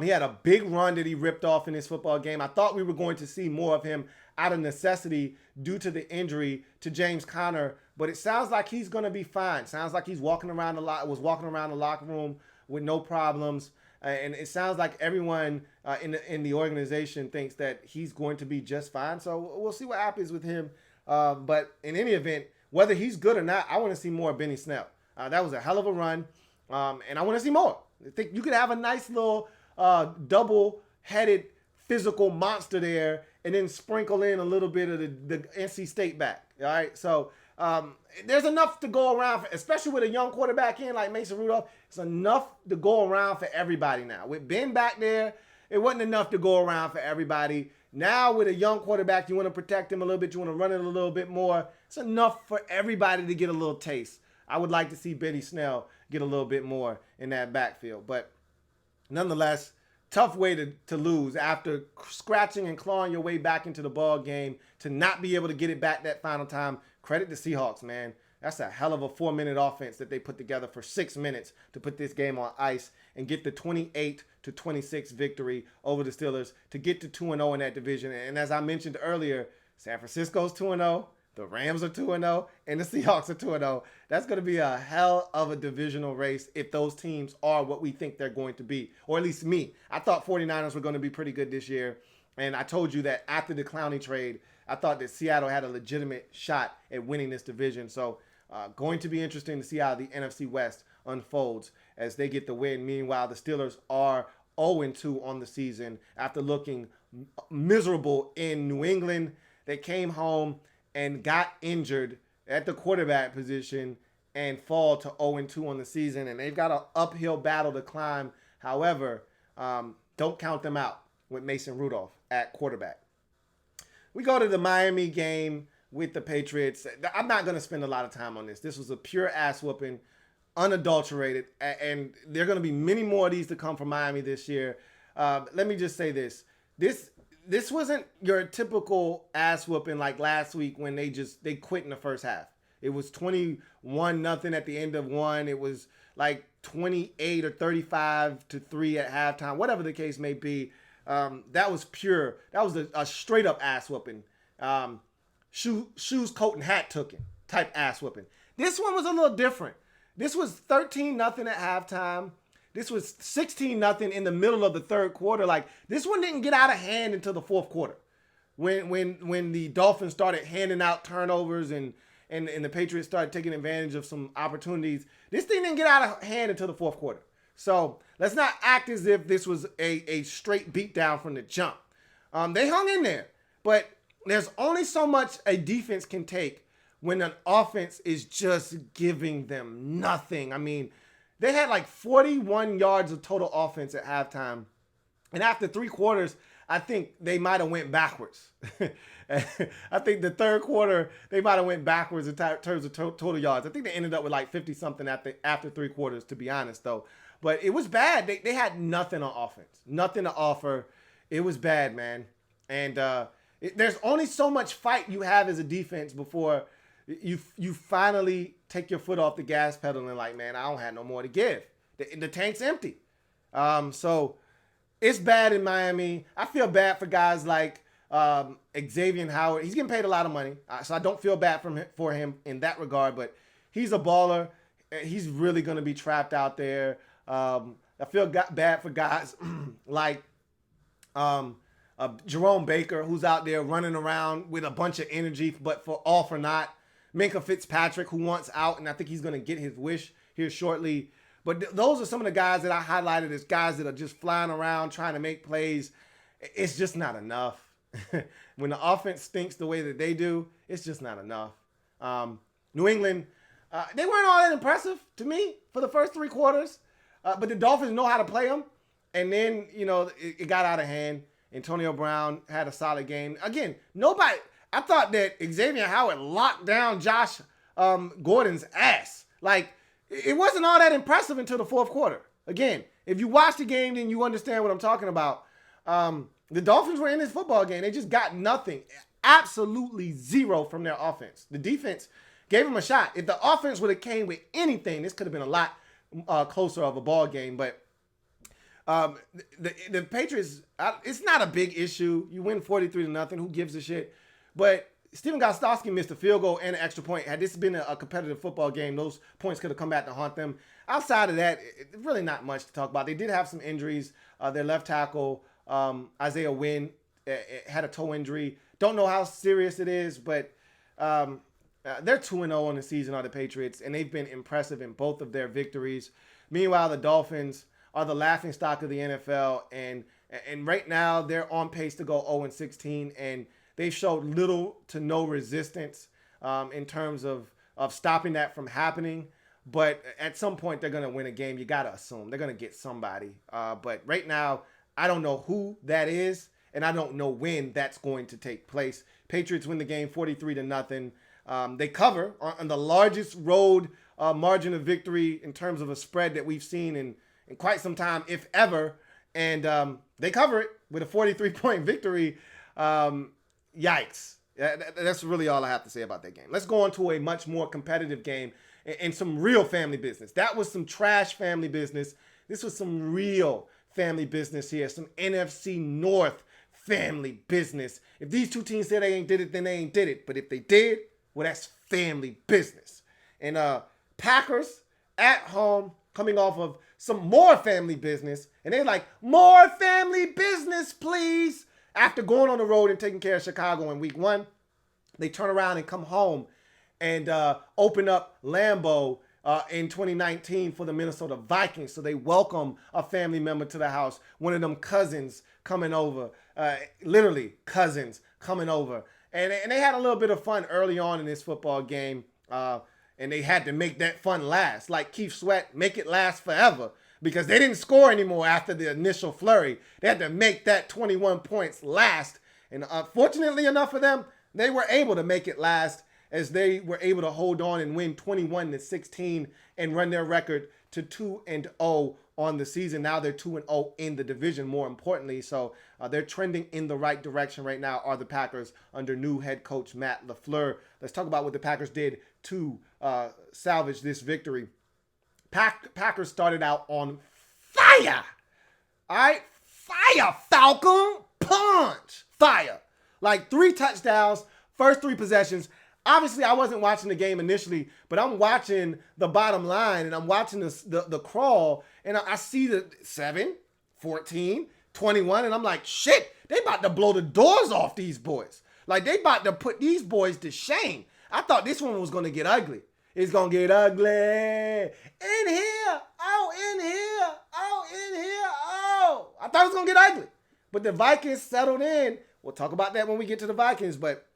S1: He had a big run that he ripped off in this football game. I thought we were going to see more of him out of necessity due to the injury to James Conner, but it sounds like he's going to be fine. Sounds like he's walking around the locker room with no problems, and it sounds like everyone in the organization thinks that he's going to be just fine. So we'll see what happens with him. But in any event, whether he's good or not, I want to see more of Benny Snell. That was a hell of a run, and I want to see more. I think you could have a nice little double-headed physical monster there and then sprinkle in a little bit of the NC State back. All right, so there's enough to go around, especially with a young quarterback in like Mason Rudolph. It's enough to go around for everybody now. With Ben back there, it wasn't enough to go around for everybody. Now with a young quarterback, you want to protect him a little bit. You want to run it a little bit more. It's enough for everybody to get a little taste. I would like to see Benny Snell get a little bit more in that backfield, but nonetheless, tough way to lose after scratching and clawing your way back into the ball game to not be able to get it back that final time. Credit the Seahawks, man. That's a hell of a 4-minute offense that they put together for 6 minutes to put this game on ice and get the 28-26 victory over the Steelers to get to 2-0 in that division. And as I mentioned earlier, San Francisco's 2-0. The Rams are 2-0, and the Seahawks are 2-0. That's going to be a hell of a divisional race if those teams are what we think they're going to be, or at least me. I thought 49ers were going to be pretty good this year, and I told you that after the Clowney trade, I thought that Seattle had a legitimate shot at winning this division. So going to be interesting to see how the NFC West unfolds as they get the win. Meanwhile, the Steelers are 0-2 on the season after looking miserable in New England. They came home and got injured at the quarterback position and fall to 0-2 on the season. And they've got an uphill battle to climb. However, don't count them out with Mason Rudolph at quarterback. We go to the Miami game with the Patriots. I'm not going to spend a lot of time on this. This was a pure ass whooping. unadulterated, and there are going to be many more of these to come from Miami this year. Let me just say this: this wasn't your typical ass whooping like last week when they quit in the first half. It was 21-0 at the end of one. It was like 28 or 35-3 at halftime, whatever the case may be. That was pure. That was a straight up ass whooping. Shoes, coat, and hat took it type ass whooping. This one was a little different. This was 13-0 at halftime. This was 16-0 in the middle of the third quarter. Like, this one didn't get out of hand until the fourth quarter, when the Dolphins started handing out turnovers and the Patriots started taking advantage of some opportunities. This thing didn't get out of hand until the fourth quarter. So let's not act as if this was a straight beatdown from the jump. They hung in there, but there's only so much a defense can take when an offense is just giving them nothing. I mean, they had like 41 yards of total offense at halftime. And after three quarters, I think they might have went backwards. I think the third quarter, they might have went backwards in terms of total yards. I think they ended up with like 50-something after three quarters, to be honest, though. But it was bad. They had nothing on offense. Nothing to offer. It was bad, man. And there's only so much fight you have as a defense before you finally take your foot off the gas pedal and like, man, I don't have no more to give. The tank's empty. So it's bad in Miami. I feel bad for guys like Xavier Howard. He's getting paid a lot of money, so I don't feel bad for him in that regard. But he's a baller. He's really going to be trapped out there. I feel bad for guys like Jerome Baker, who's out there running around with a bunch of energy, but for all for naught. Minka Fitzpatrick, who wants out, and I think he's going to get his wish here shortly. But those are some of the guys that I highlighted as guys that are just flying around trying to make plays. It's just not enough. When the offense stinks the way that they do, it's just not enough. New England, they weren't all that impressive to me for the first three quarters. But the Dolphins know how to play them. And then, it got out of hand. Antonio Brown had a solid game. Again, I thought that Xavier Howard locked down Josh Gordon's ass. Like, it wasn't all that impressive until the fourth quarter. Again, if you watch the game, then you understand what I'm talking about. The Dolphins were in this football game. They just got nothing. Absolutely zero from their offense. The defense gave them a shot. If the offense would have came with anything, this could have been a lot closer of a ball game. But the Patriots, it's not a big issue. You win 43-0. Who gives a shit? But Stephen Gostkowski missed a field goal and an extra point. Had this been a competitive football game, those points could have come back to haunt them. Outside of that, really not much to talk about. They did have some injuries. Their left tackle, Isaiah Wynn, had a toe injury. Don't know how serious it is, but they're 2-0 on the season, are the Patriots, and they've been impressive in both of their victories. Meanwhile, the Dolphins are the laughingstock of the NFL, and right now they're on pace to go 0-16, and they've showed little to no resistance in terms of stopping that from happening. But at some point, they're going to win a game. You got to assume they're going to get somebody. But right now, I don't know who that is, and I don't know when that's going to take place. Patriots win the game 43-0. They cover on the largest road margin of victory in terms of a spread that we've seen in quite some time, if ever. And they cover it with a 43-point victory. Yikes. That's really all I have to say about that game. Let's go on to a much more competitive game and some real family business. That was some trash family business. This was some real family business here. Some NFC North family business. If these two teams said they ain't did it, then they ain't did it. But if they did, well, that's family business. And Packers at home coming off of some more family business. And they're like, more family business, please. After going on the road and taking care of Chicago in week one, they turn around and come home and open up Lambeau in 2019 for the Minnesota Vikings. So they welcome a family member to the house, one of them cousins coming over, literally cousins coming over. And they had a little bit of fun early on in this football game, and they had to make that fun last. Like Keith Sweat, make it last forever. Because they didn't score anymore after the initial flurry. They had to make that 21 points last. And fortunately enough for them, they were able to make it last. as they were able to hold on and win 21-16 and run their record to 2-0 on the season. Now they're 2-0 in the division, more importantly. So they're trending in the right direction right now, are the Packers under new head coach Matt LaFleur. Let's talk about what the Packers did to salvage this victory. Packers started out on fire. All right? Fire, Falcon. Punch. Fire. Like 3 touchdowns, first 3 possessions. Obviously, I wasn't watching the game initially, but I'm watching the bottom line, and I'm watching the crawl, and I see the 7, 14, 21, and I'm like, shit, they about to blow the doors off these boys. Like, they about to put these boys to shame. I thought this one was going to get ugly. It's going to get ugly. In here. Oh, in here. Oh, in here. Oh. I thought it was going to get ugly. But the Vikings settled in. We'll talk about that when we get to the Vikings, but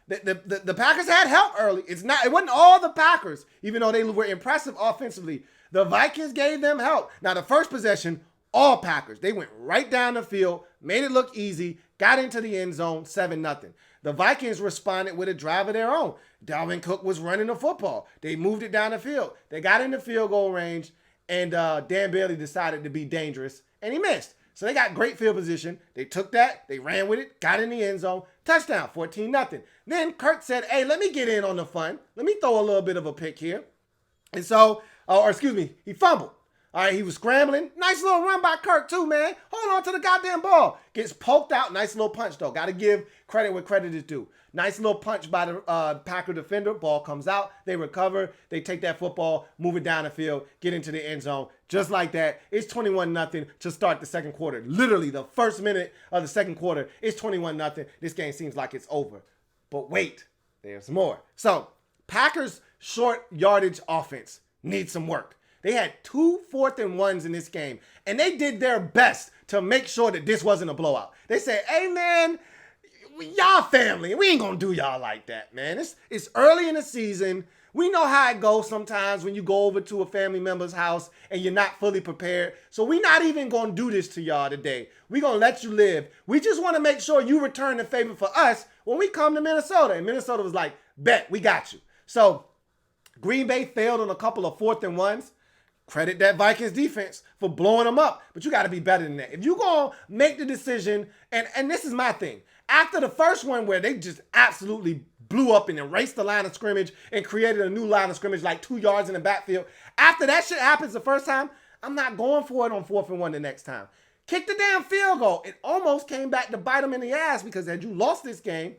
S1: the Packers had help early. It wasn't all the Packers, even though they were impressive offensively. The Vikings gave them help. Now, the first possession, all Packers. They went right down the field, made it look easy, got into the end zone, 7-0. The Vikings responded with a drive of their own. Dalvin Cook was running the football. They moved it down the field. They got in the field goal range, and Dan Bailey decided to be dangerous, and he missed. So they got great field position. They took that. They ran with it. Got in the end zone. Touchdown, 14-0. Then Kirk said, hey, let me get in on the fun. Let me throw a little bit of a pick here. And so, he fumbled. All right, he was scrambling. Nice little run by Kirk too, man. Hold on to the goddamn ball. Gets poked out. Nice little punch, though. Got to give credit where credit is due. Nice little punch by the Packer defender. Ball comes out. They recover. They take that football, move it down the field, get into the end zone. Just like that, it's 21-0 to start the second quarter. Literally, the first minute of the second quarter, it's 21-0. This game seems like it's over. But wait, there's more. So, Packers' short yardage offense needs some work. They had 2 4th-and-1s in this game, and they did their best to make sure that this wasn't a blowout. They said, hey, man, y'all family. We ain't going to do y'all like that, man. It's early in the season. We know how it goes sometimes when you go over to a family member's house and you're not fully prepared. So we're not even going to do this to y'all today. We're going to let you live. We just want to make sure you return the favor for us when we come to Minnesota. And Minnesota was like, bet, we got you. So Green Bay failed on a couple of 4th-and-1s. Credit that Vikings defense for blowing them up. But you got to be better than that. If you're going to make the decision, and this is my thing. After the first one where they just absolutely blew up and erased the line of scrimmage and created a new line of scrimmage like 2 yards in the backfield. After that shit happens the first time, I'm not going for it on 4th-and-1 the next time. Kick the damn field goal. It almost came back to bite them in the ass because had you lost this game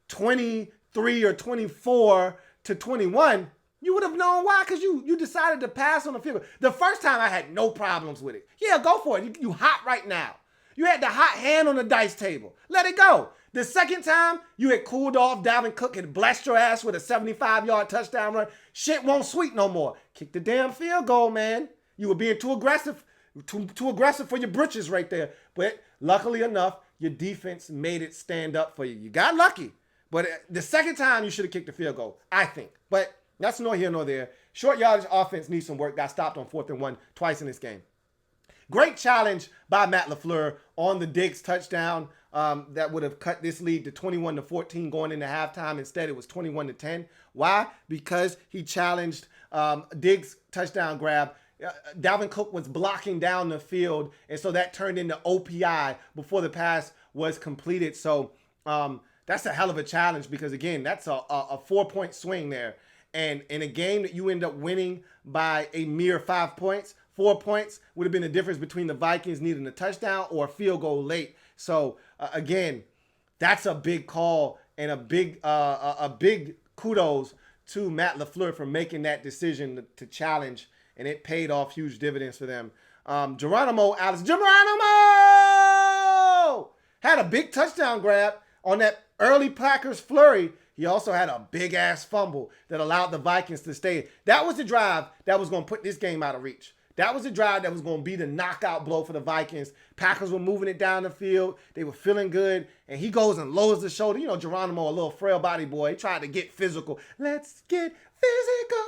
S1: 23 or 24-21, you would have known why, because you decided to pass on the field goal. The first time I had no problems with it. Yeah, go for it. You hot right now. You had the hot hand on the dice table. Let it go. The second time, you had cooled off. Dalvin Cook had blessed your ass with a 75-yard touchdown run. Shit won't sweet no more. Kick the damn field goal, man. You were being too aggressive for your britches right there. But luckily enough, your defense made it stand up for you. You got lucky. But the second time, you should have kicked the field goal, I think. But that's nor here nor there. Short yardage offense needs some work. Got stopped on 4th-and-1 twice in this game. Great challenge by Matt LaFleur on the Diggs touchdown that would have cut this lead to 21-14 going into halftime. Instead, it was 21-10. Why? Because he challenged Diggs' touchdown grab. Dalvin Cook was blocking down the field, and so that turned into OPI before the pass was completed. So that's a hell of a challenge because, again, that's a 4-point swing there. And in a game that you end up winning by a mere 5 points, 4 points would have been the difference between the Vikings needing a touchdown or a field goal late. So, again, that's a big call and a big kudos to Matt LaFleur for making that decision to challenge, and it paid off huge dividends for them. Geronimo had a big touchdown grab on that early Packers flurry. He also had a big-ass fumble that allowed the Vikings to stay. That was the drive that was going to put this game out of reach. That was the drive that was going to be the knockout blow for the Vikings. Packers were moving it down the field. They were feeling good. And he goes and lowers the shoulder. You know, Geronimo, a little frail body boy, he tried to get physical. Let's get physical.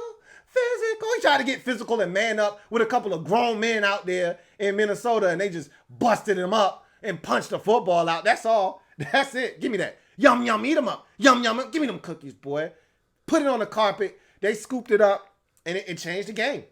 S1: He tried to get physical and man up with a couple of grown men out there in Minnesota, and they just busted him up and punched the football out. That's all. That's it. Give me that. Yum, yum, eat them up. Yum, yum, give me them cookies, boy. put it on the carpet. They scooped it up, and it changed the game.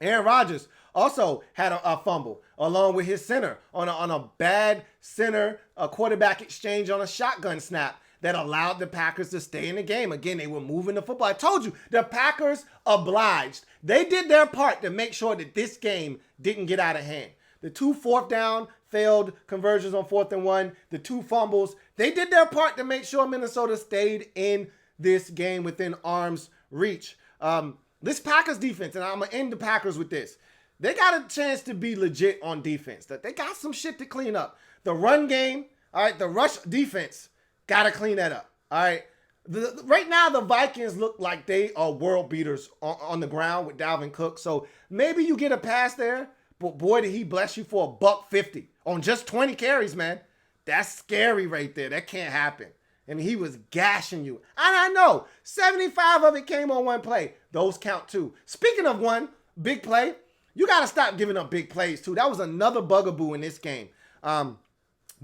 S1: Aaron Rodgers also had a fumble along with his center on a bad center quarterback exchange on a shotgun snap that allowed the Packers to stay in the game. Again, they were moving the football. I told you, the Packers obliged. They did their part to make sure that this game didn't get out of hand. The 2 fourth down failed conversions on 4th and 1, the 2 fumbles, they did their part to make sure Minnesota stayed in this game within arm's reach. This Packers defense, and I'm going to end the Packers with this. They got a chance to be legit on defense. They got some shit to clean up. The run game, all right, the rush defense, got to clean that up, all right? Right now, the Vikings look like they are world beaters on the ground with Dalvin Cook. So maybe you get a pass there, but boy, did he bless you for $150 on just 20 carries, man. That's scary right there. That can't happen. And he was gashing you. And I know 75 of it came on one play. Those count too. Speaking of one big play, you got to stop giving up big plays too. That was another bugaboo in this game.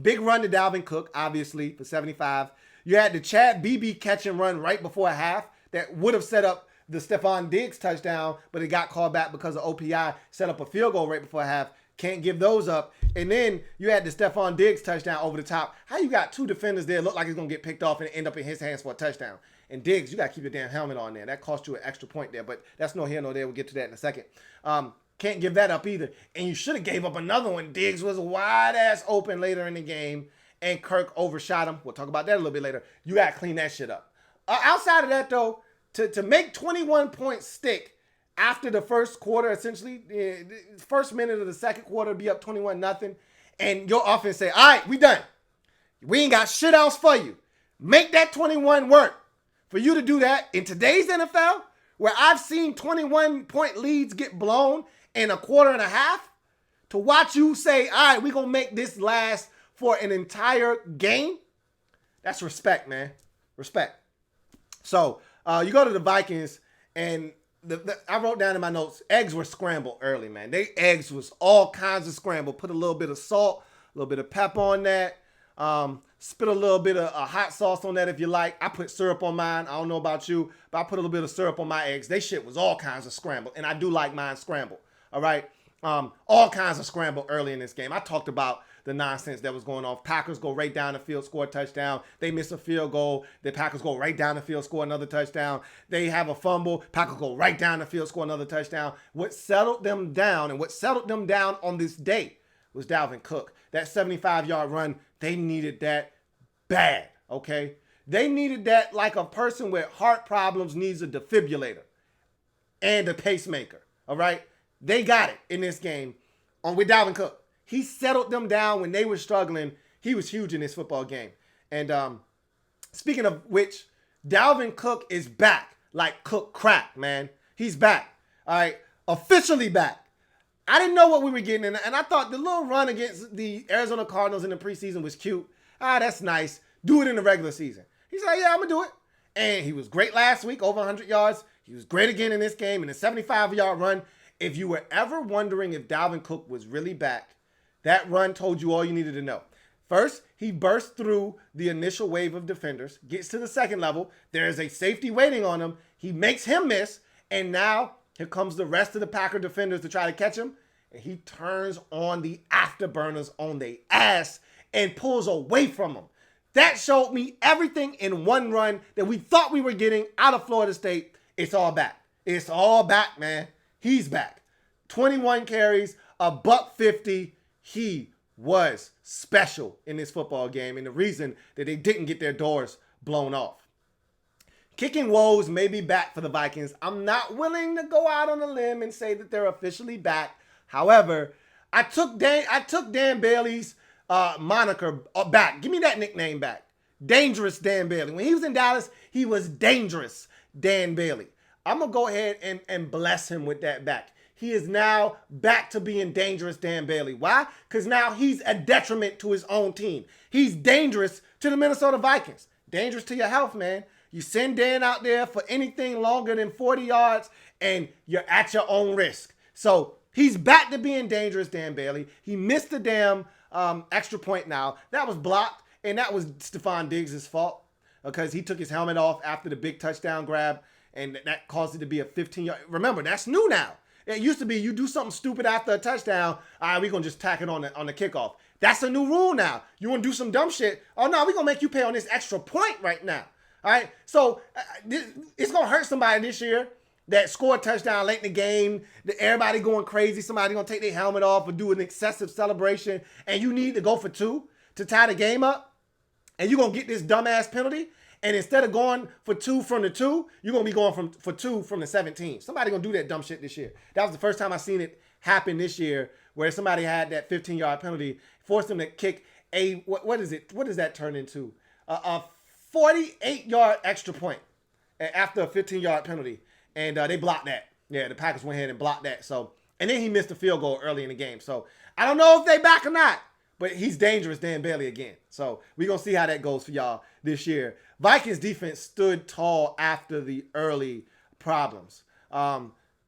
S1: Big run to Dalvin Cook, obviously, for 75. You had the Chad Beebe catch and run right before half that would have set up the Stephon Diggs touchdown, but it got called back because of OPI, set up a field goal right before half. Can't give those up. And then you had the Stephon Diggs touchdown over the top. How you got 2 defenders there, look like he's going to get picked off and end up in his hands for a touchdown. And Diggs, you got to keep your damn helmet on there. That cost you an extra point there, but that's no here, no there. We'll get to that in a second. Can't give that up either. And you should have gave up another one. Diggs was wide ass open later in the game, and Kirk overshot him. We'll talk about that a little bit later. You got to clean that shit up. Outside of that, though, to make 21 points stick after the first quarter, essentially, the first minute of the second quarter, be up 21-0, and your offense say, all right, we done. We ain't got shit else for you. Make that 21 work. For you to do that in today's NFL, where I've seen 21-point leads get blown in a quarter and a half, to watch you say, all right, we're going to make this last for an entire game, that's respect, man. Respect. So you go to the Vikings, and I wrote down in my notes, eggs were scrambled early, man. Eggs was all kinds of scrambled. Put a little bit of salt, a little bit of pepper on that. Spit a little bit of hot sauce on that if you like. I put syrup on mine. I don't know about you, but I put a little bit of syrup on my eggs. They shit was all kinds of scrambled, and I do like mine scrambled. All right? All kinds of scrambled early in this game. I talked about the nonsense that was going on. Packers go right down the field, score a touchdown. They miss a field goal. The Packers go right down the field, score another touchdown. They have a fumble. Packers go right down the field, score another touchdown. What settled them down, and what settled them down on this day, was Dalvin Cook. That 75-yard run, they needed that bad, okay? They needed that like a person with heart problems needs a defibrillator and a pacemaker, all right? They got it in this game with Dalvin Cook. He settled them down when they were struggling. He was huge in this football game. And speaking of which, Dalvin Cook is back like Cook crack, man. He's back, all right? Officially back. I didn't know what we were getting, and I thought the little run against the Arizona Cardinals in the preseason was cute. That's nice. Do it in the regular season. He said, yeah, I'm going to do it. And he was great last week, over 100 yards. He was great again in this game in a 75-yard run. If you were ever wondering if Dalvin Cook was really back, that run told you all you needed to know. First, he burst through the initial wave of defenders, gets to the second level. There is a safety waiting on him. He makes him miss, and now here comes the rest of the Packer defenders to try to catch him, and he turns on the afterburners on their ass and pulls away from them. That showed me everything in one run that we thought we were getting out of Florida State. It's all back. It's all back, man. He's back. 21 carries, $150. He was special in this football game, and the reason that they didn't get their doors blown off. Kicking woes may be back for the Vikings. I'm not willing to go out on a limb and say that they're officially back. However, I took Dan Bailey's moniker back. Give me that nickname back. Dangerous Dan Bailey. When he was in Dallas, he was Dangerous Dan Bailey. I'm going to go ahead and bless him with that back. He is now back to being Dangerous Dan Bailey. Why? Because now he's a detriment to his own team. He's dangerous to the Minnesota Vikings. Dangerous to your health, man. You send Dan out there for anything longer than 40 yards, and you're at your own risk. So he's back to being Dangerous Dan Bailey. He missed the damn extra point now. That was blocked, and that was Stephon Diggs' fault. because he took his helmet off after the big touchdown grab, and that caused it to be a 15-yard. Remember, that's new now. It used to be you do something stupid after a touchdown. All right, we're going to just tack it on the kickoff. That's a new rule now. You want to do some dumb shit? Oh, no, we're going to make you pay on this extra point right now. All right, so it's going to hurt somebody this year that scored a touchdown late in the game, everybody going crazy, somebody going to take their helmet off or do an excessive celebration, and you need to go for 2 to tie the game up, and you're going to get this dumbass penalty, and instead of going for 2 from the 2, you're going to be going for 2 from the 17. Somebody going to do that dumb shit this year. That was the first time I seen it happen this year, where somebody had that 15-yard penalty, forced them to kick what is it? What does that turn into? A 48-yard extra point after a 15-yard penalty. And they blocked that. Yeah, the Packers went ahead and blocked that. So, and then he missed a field goal early in the game. So, I don't know if they back or not, but he's dangerous, Dan Bailey, again. So, we're going to see how that goes for y'all this year. Vikings defense stood tall after the early problems.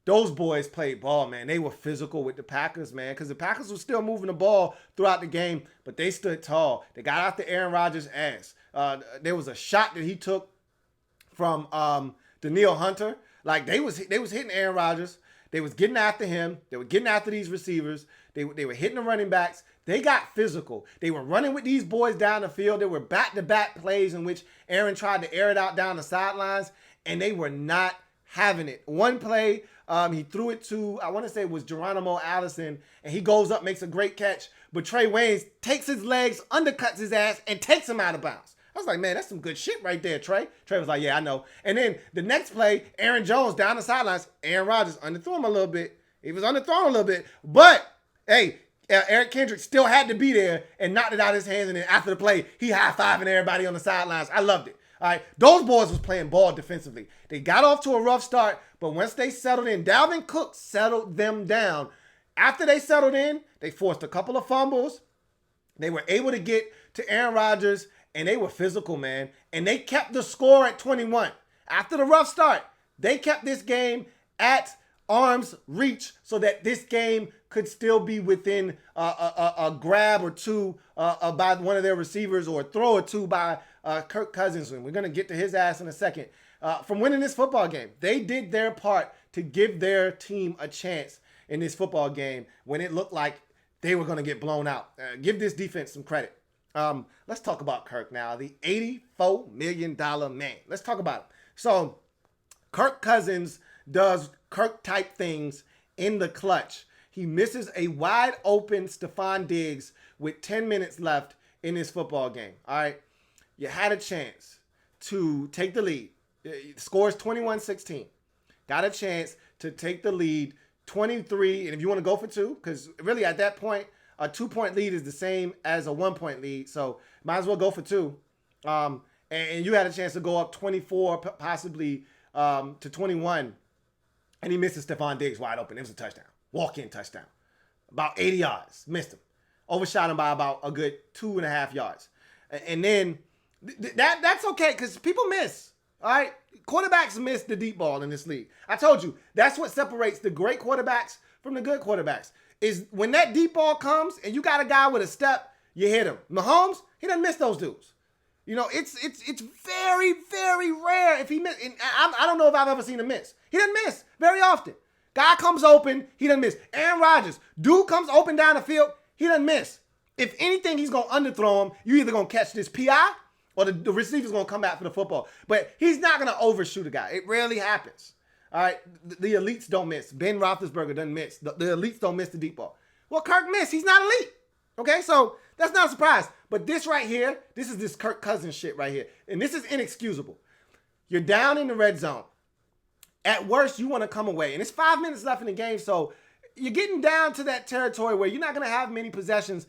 S1: Those boys played ball, man. They were physical with the Packers, man, because the Packers were still moving the ball throughout the game, but they stood tall. They got after Aaron Rodgers' ass. There was a shot that he took from Danielle Hunter. Like, they was hitting Aaron Rodgers. They was getting after him. They were getting after these receivers. They were hitting the running backs. They got physical. They were running with these boys down the field. There were back-to-back plays in which Aaron tried to air it out down the sidelines, and they were not having it. One play, he threw it to, I want to say it was Geronimo Allison, and he goes up, makes a great catch, but Trey Waynes takes his legs, undercuts his ass, and takes him out of bounds. I was like, man, that's some good shit right there, Trey. Trey was like, yeah, I know. And then the next play, Aaron Jones down the sidelines. Aaron Rodgers underthrew him a little bit. He was underthrown a little bit. But, hey, Eric Kendrick still had to be there and knocked it out of his hands. And then after the play, he high-fiving everybody on the sidelines. I loved it. All right, those boys was playing ball defensively. They got off to a rough start, but once they settled in, Dalvin Cook settled them down. After they settled in, they forced a couple of fumbles. They were able to get to Aaron Rodgers, and they were physical, man. And they kept the score at 21. After the rough start, they kept this game at arm's reach so that this game could still be within a grab or two by one of their receivers, or a throw or two by Kirk Cousins. And we're going to get to his ass in a second. From winning this football game, they did their part to give their team a chance in this football game when it looked like they were going to get blown out. Give this defense some credit. Let's talk about Kirk now, the $84 million man. Let's talk about him. So, Kirk Cousins does Kirk-type things in the clutch. He misses a wide-open Stephon Diggs with 10 minutes left in this football game. All right, you had a chance to take the lead. The score is 21-16. Got a chance to take the lead 23, and if you want to go for 2, because really at that point, a 2-point lead is the same as a 1-point lead, so might as well go for 2. And you had a chance to go up 24, possibly to 21, and he misses Stephon Diggs wide open. It was a touchdown, walk-in touchdown, about 80 yards. Missed him, overshot him by about a good 2.5 yards, and then that's okay because people miss. All right, quarterbacks miss the deep ball in this league. I told you that's what separates the great quarterbacks from the good quarterbacks. Is when that deep ball comes and you got a guy with a step, you hit him. Mahomes, he doesn't miss those dudes. You know, it's very, very rare if he miss. And I don't know if I've ever seen him miss. He doesn't miss very often. Guy comes open, he doesn't miss. Aaron Rodgers, dude comes open down the field, he doesn't miss. If anything, he's going to underthrow him. You either going to catch this PI or the receiver's going to come back for the football. But he's not going to overshoot a guy. It rarely happens. All right, the elites don't miss. Ben Roethlisberger doesn't miss. The elites don't miss the deep ball. Well, Kirk missed. He's not elite. Okay, so that's not a surprise. But this right here, this is this Kirk Cousins shit right here. And this is inexcusable. You're down in the red zone. At worst, you want to come away. And it's 5 minutes left in the game, so you're getting down to that territory where you're not going to have many possessions.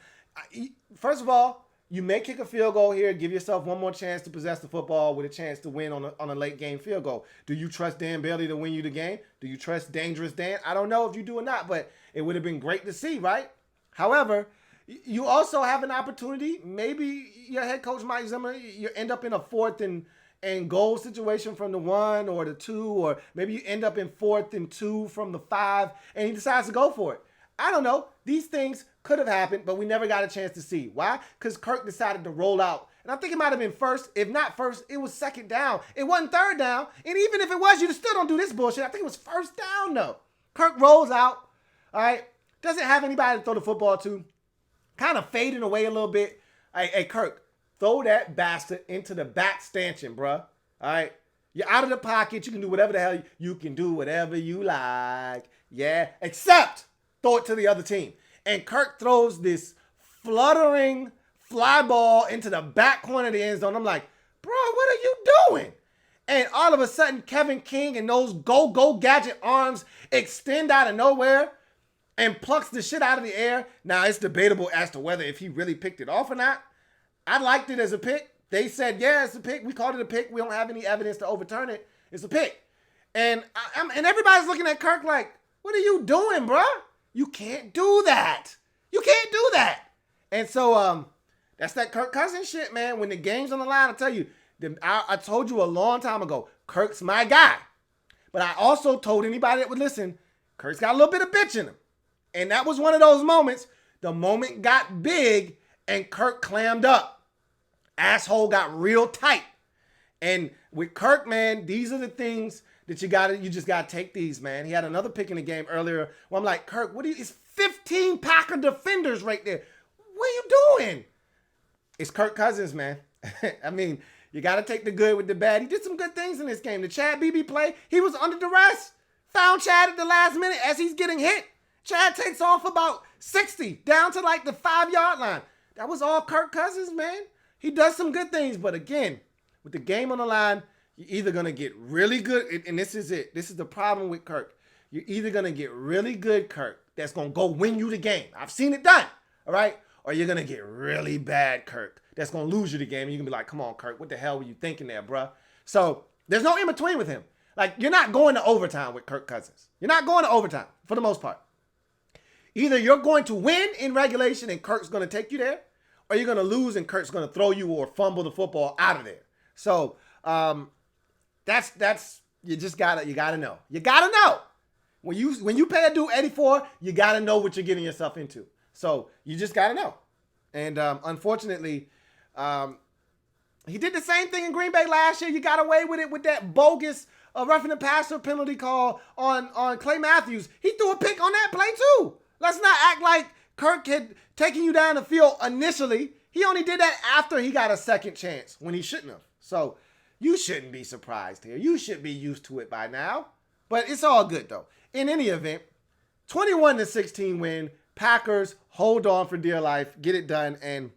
S1: First of all, you may kick a field goal here, give yourself one more chance to possess the football with a chance to win on a late game field goal. Do you trust Dan Bailey to win you the game? Do you trust Dangerous Dan? I don't know if you do or not, but it would have been great to see, right? However, you also have an opportunity. Maybe your head coach, Mike Zimmer, you end up in a 4th and goal situation from the 1 or the 2, or maybe you end up in 4th and 2 from the 5, and he decides to go for it. I don't know. These things could have happened, but we never got a chance to see. Why? Because Kirk decided to roll out And I think it might have been first. If not first, it was second down. It wasn't third down. And even if it was, you still don't do this bullshit. I think it was first down, though. Kirk rolls out. All right. Doesn't have anybody to throw the football to. Kind of fading away a little bit. Hey, Kirk, throw that bastard into the back stanchion, bruh. All right. You're out of the pocket. You can do whatever the hell you can do, whatever you like. Yeah. Except throw it to the other team. And Kirk throws this fluttering fly ball into the back corner of the end zone. I'm like, bro, what are you doing? And all of a sudden, Kevin King and those go gadget arms extend out of nowhere and plucks the shit out of the air. Now, it's debatable as to whether if he really picked it off or not. I liked it as a pick. They said, yeah, it's a pick. We called it a pick. We don't have any evidence to overturn it. It's a pick. And and everybody's looking at Kirk like, what are you doing, bro? You can't do that. You can't do that. And so that's that Kirk Cousins shit, man. When the game's on the line, I tell you, I told you a long time ago, Kirk's my guy. But I also told anybody that would listen, Kirk's got a little bit of bitch in him. And that was one of those moments. The moment got big and Kirk clammed up. Asshole got real tight. And with Kirk, man, these are the things that you just gotta take these, man. He had another pick in the game earlier where I'm like, Kirk, it's 15 Packer defenders right there. What are you doing? It's Kirk Cousins, man. I mean, you gotta take the good with the bad. He did some good things in this game. The Chad BB play, he was under duress. Found Chad at the last minute as he's getting hit. Chad takes off about 60 down to like the 5-yard line. That was all Kirk Cousins, man. He does some good things, but again, with the game on the line, you're either going to get really good, and this is it. This is the problem with Kirk. You're either going to get really good Kirk that's going to go win you the game. I've seen it done, all right? Or you're going to get really bad Kirk that's going to lose you the game, and you're going to be like, come on, Kirk, what the hell were you thinking there, bruh? So there's no in-between with him. Like, you're not going to overtime with Kirk Cousins. You're not going to overtime for the most part. Either you're going to win in regulation and Kirk's going to take you there, or you're going to lose and Kirk's going to throw you or fumble the football out of there. So that's you just gotta know. You gotta know. When you pay a dude 84, you gotta know what you're getting yourself into. So you just gotta know. And unfortunately, he did the same thing in Green Bay last year. You got away with it with that bogus roughing the passer penalty call on Clay Matthews. He threw a pick on that play too. Let's not act like Kirk had taken you down the field initially. He only did that after he got a second chance when he shouldn't have. So you shouldn't be surprised here. You should be used to it by now. But it's all good though. In any event, 21-16 win. Packers hold on for dear life. Get it done. And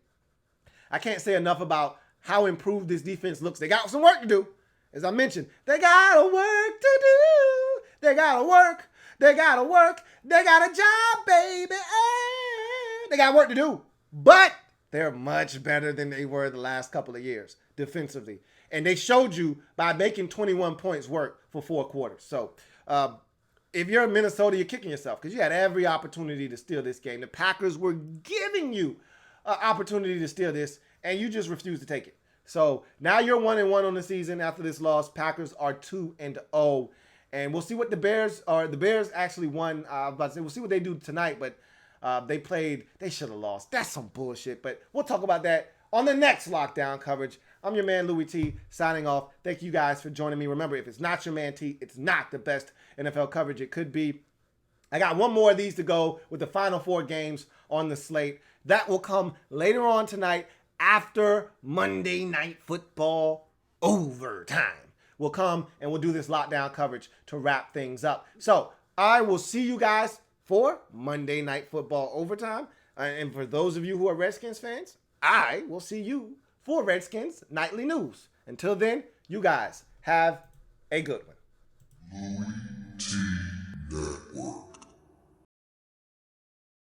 S1: I can't say enough about how improved this defense looks. They got some work to do. As I mentioned, they got work to do. They got to work. They got to work. They got a job, baby. They got work to do. But they're much better than they were the last couple of years defensively. And they showed you by making 21 points work for 4 quarters. So if you're in Minnesota, you're kicking yourself because you had every opportunity to steal this game. The Packers were giving you an opportunity to steal this, and you just refused to take it. So now you're 1-1 on the season after this loss. Packers are 2-0. And we'll see what the Bears are. The Bears actually won. I was about to say, we'll see what they do tonight, but they should have lost. That's some bullshit. But we'll talk about that on the next Lockdown coverage. I'm your man, Louis T, signing off. Thank you guys for joining me. Remember, if it's not your man T, it's not the best NFL coverage it could be. I got one more of these to go with the final 4 games on the slate. That will come later on tonight after Monday Night Football overtime. We'll come and we'll do this lockdown coverage to wrap things up. So I will see you guys for Monday Night Football overtime. And for those of you who are Redskins fans, I will see you for Redskins Nightly News. Until then, you guys have a good one.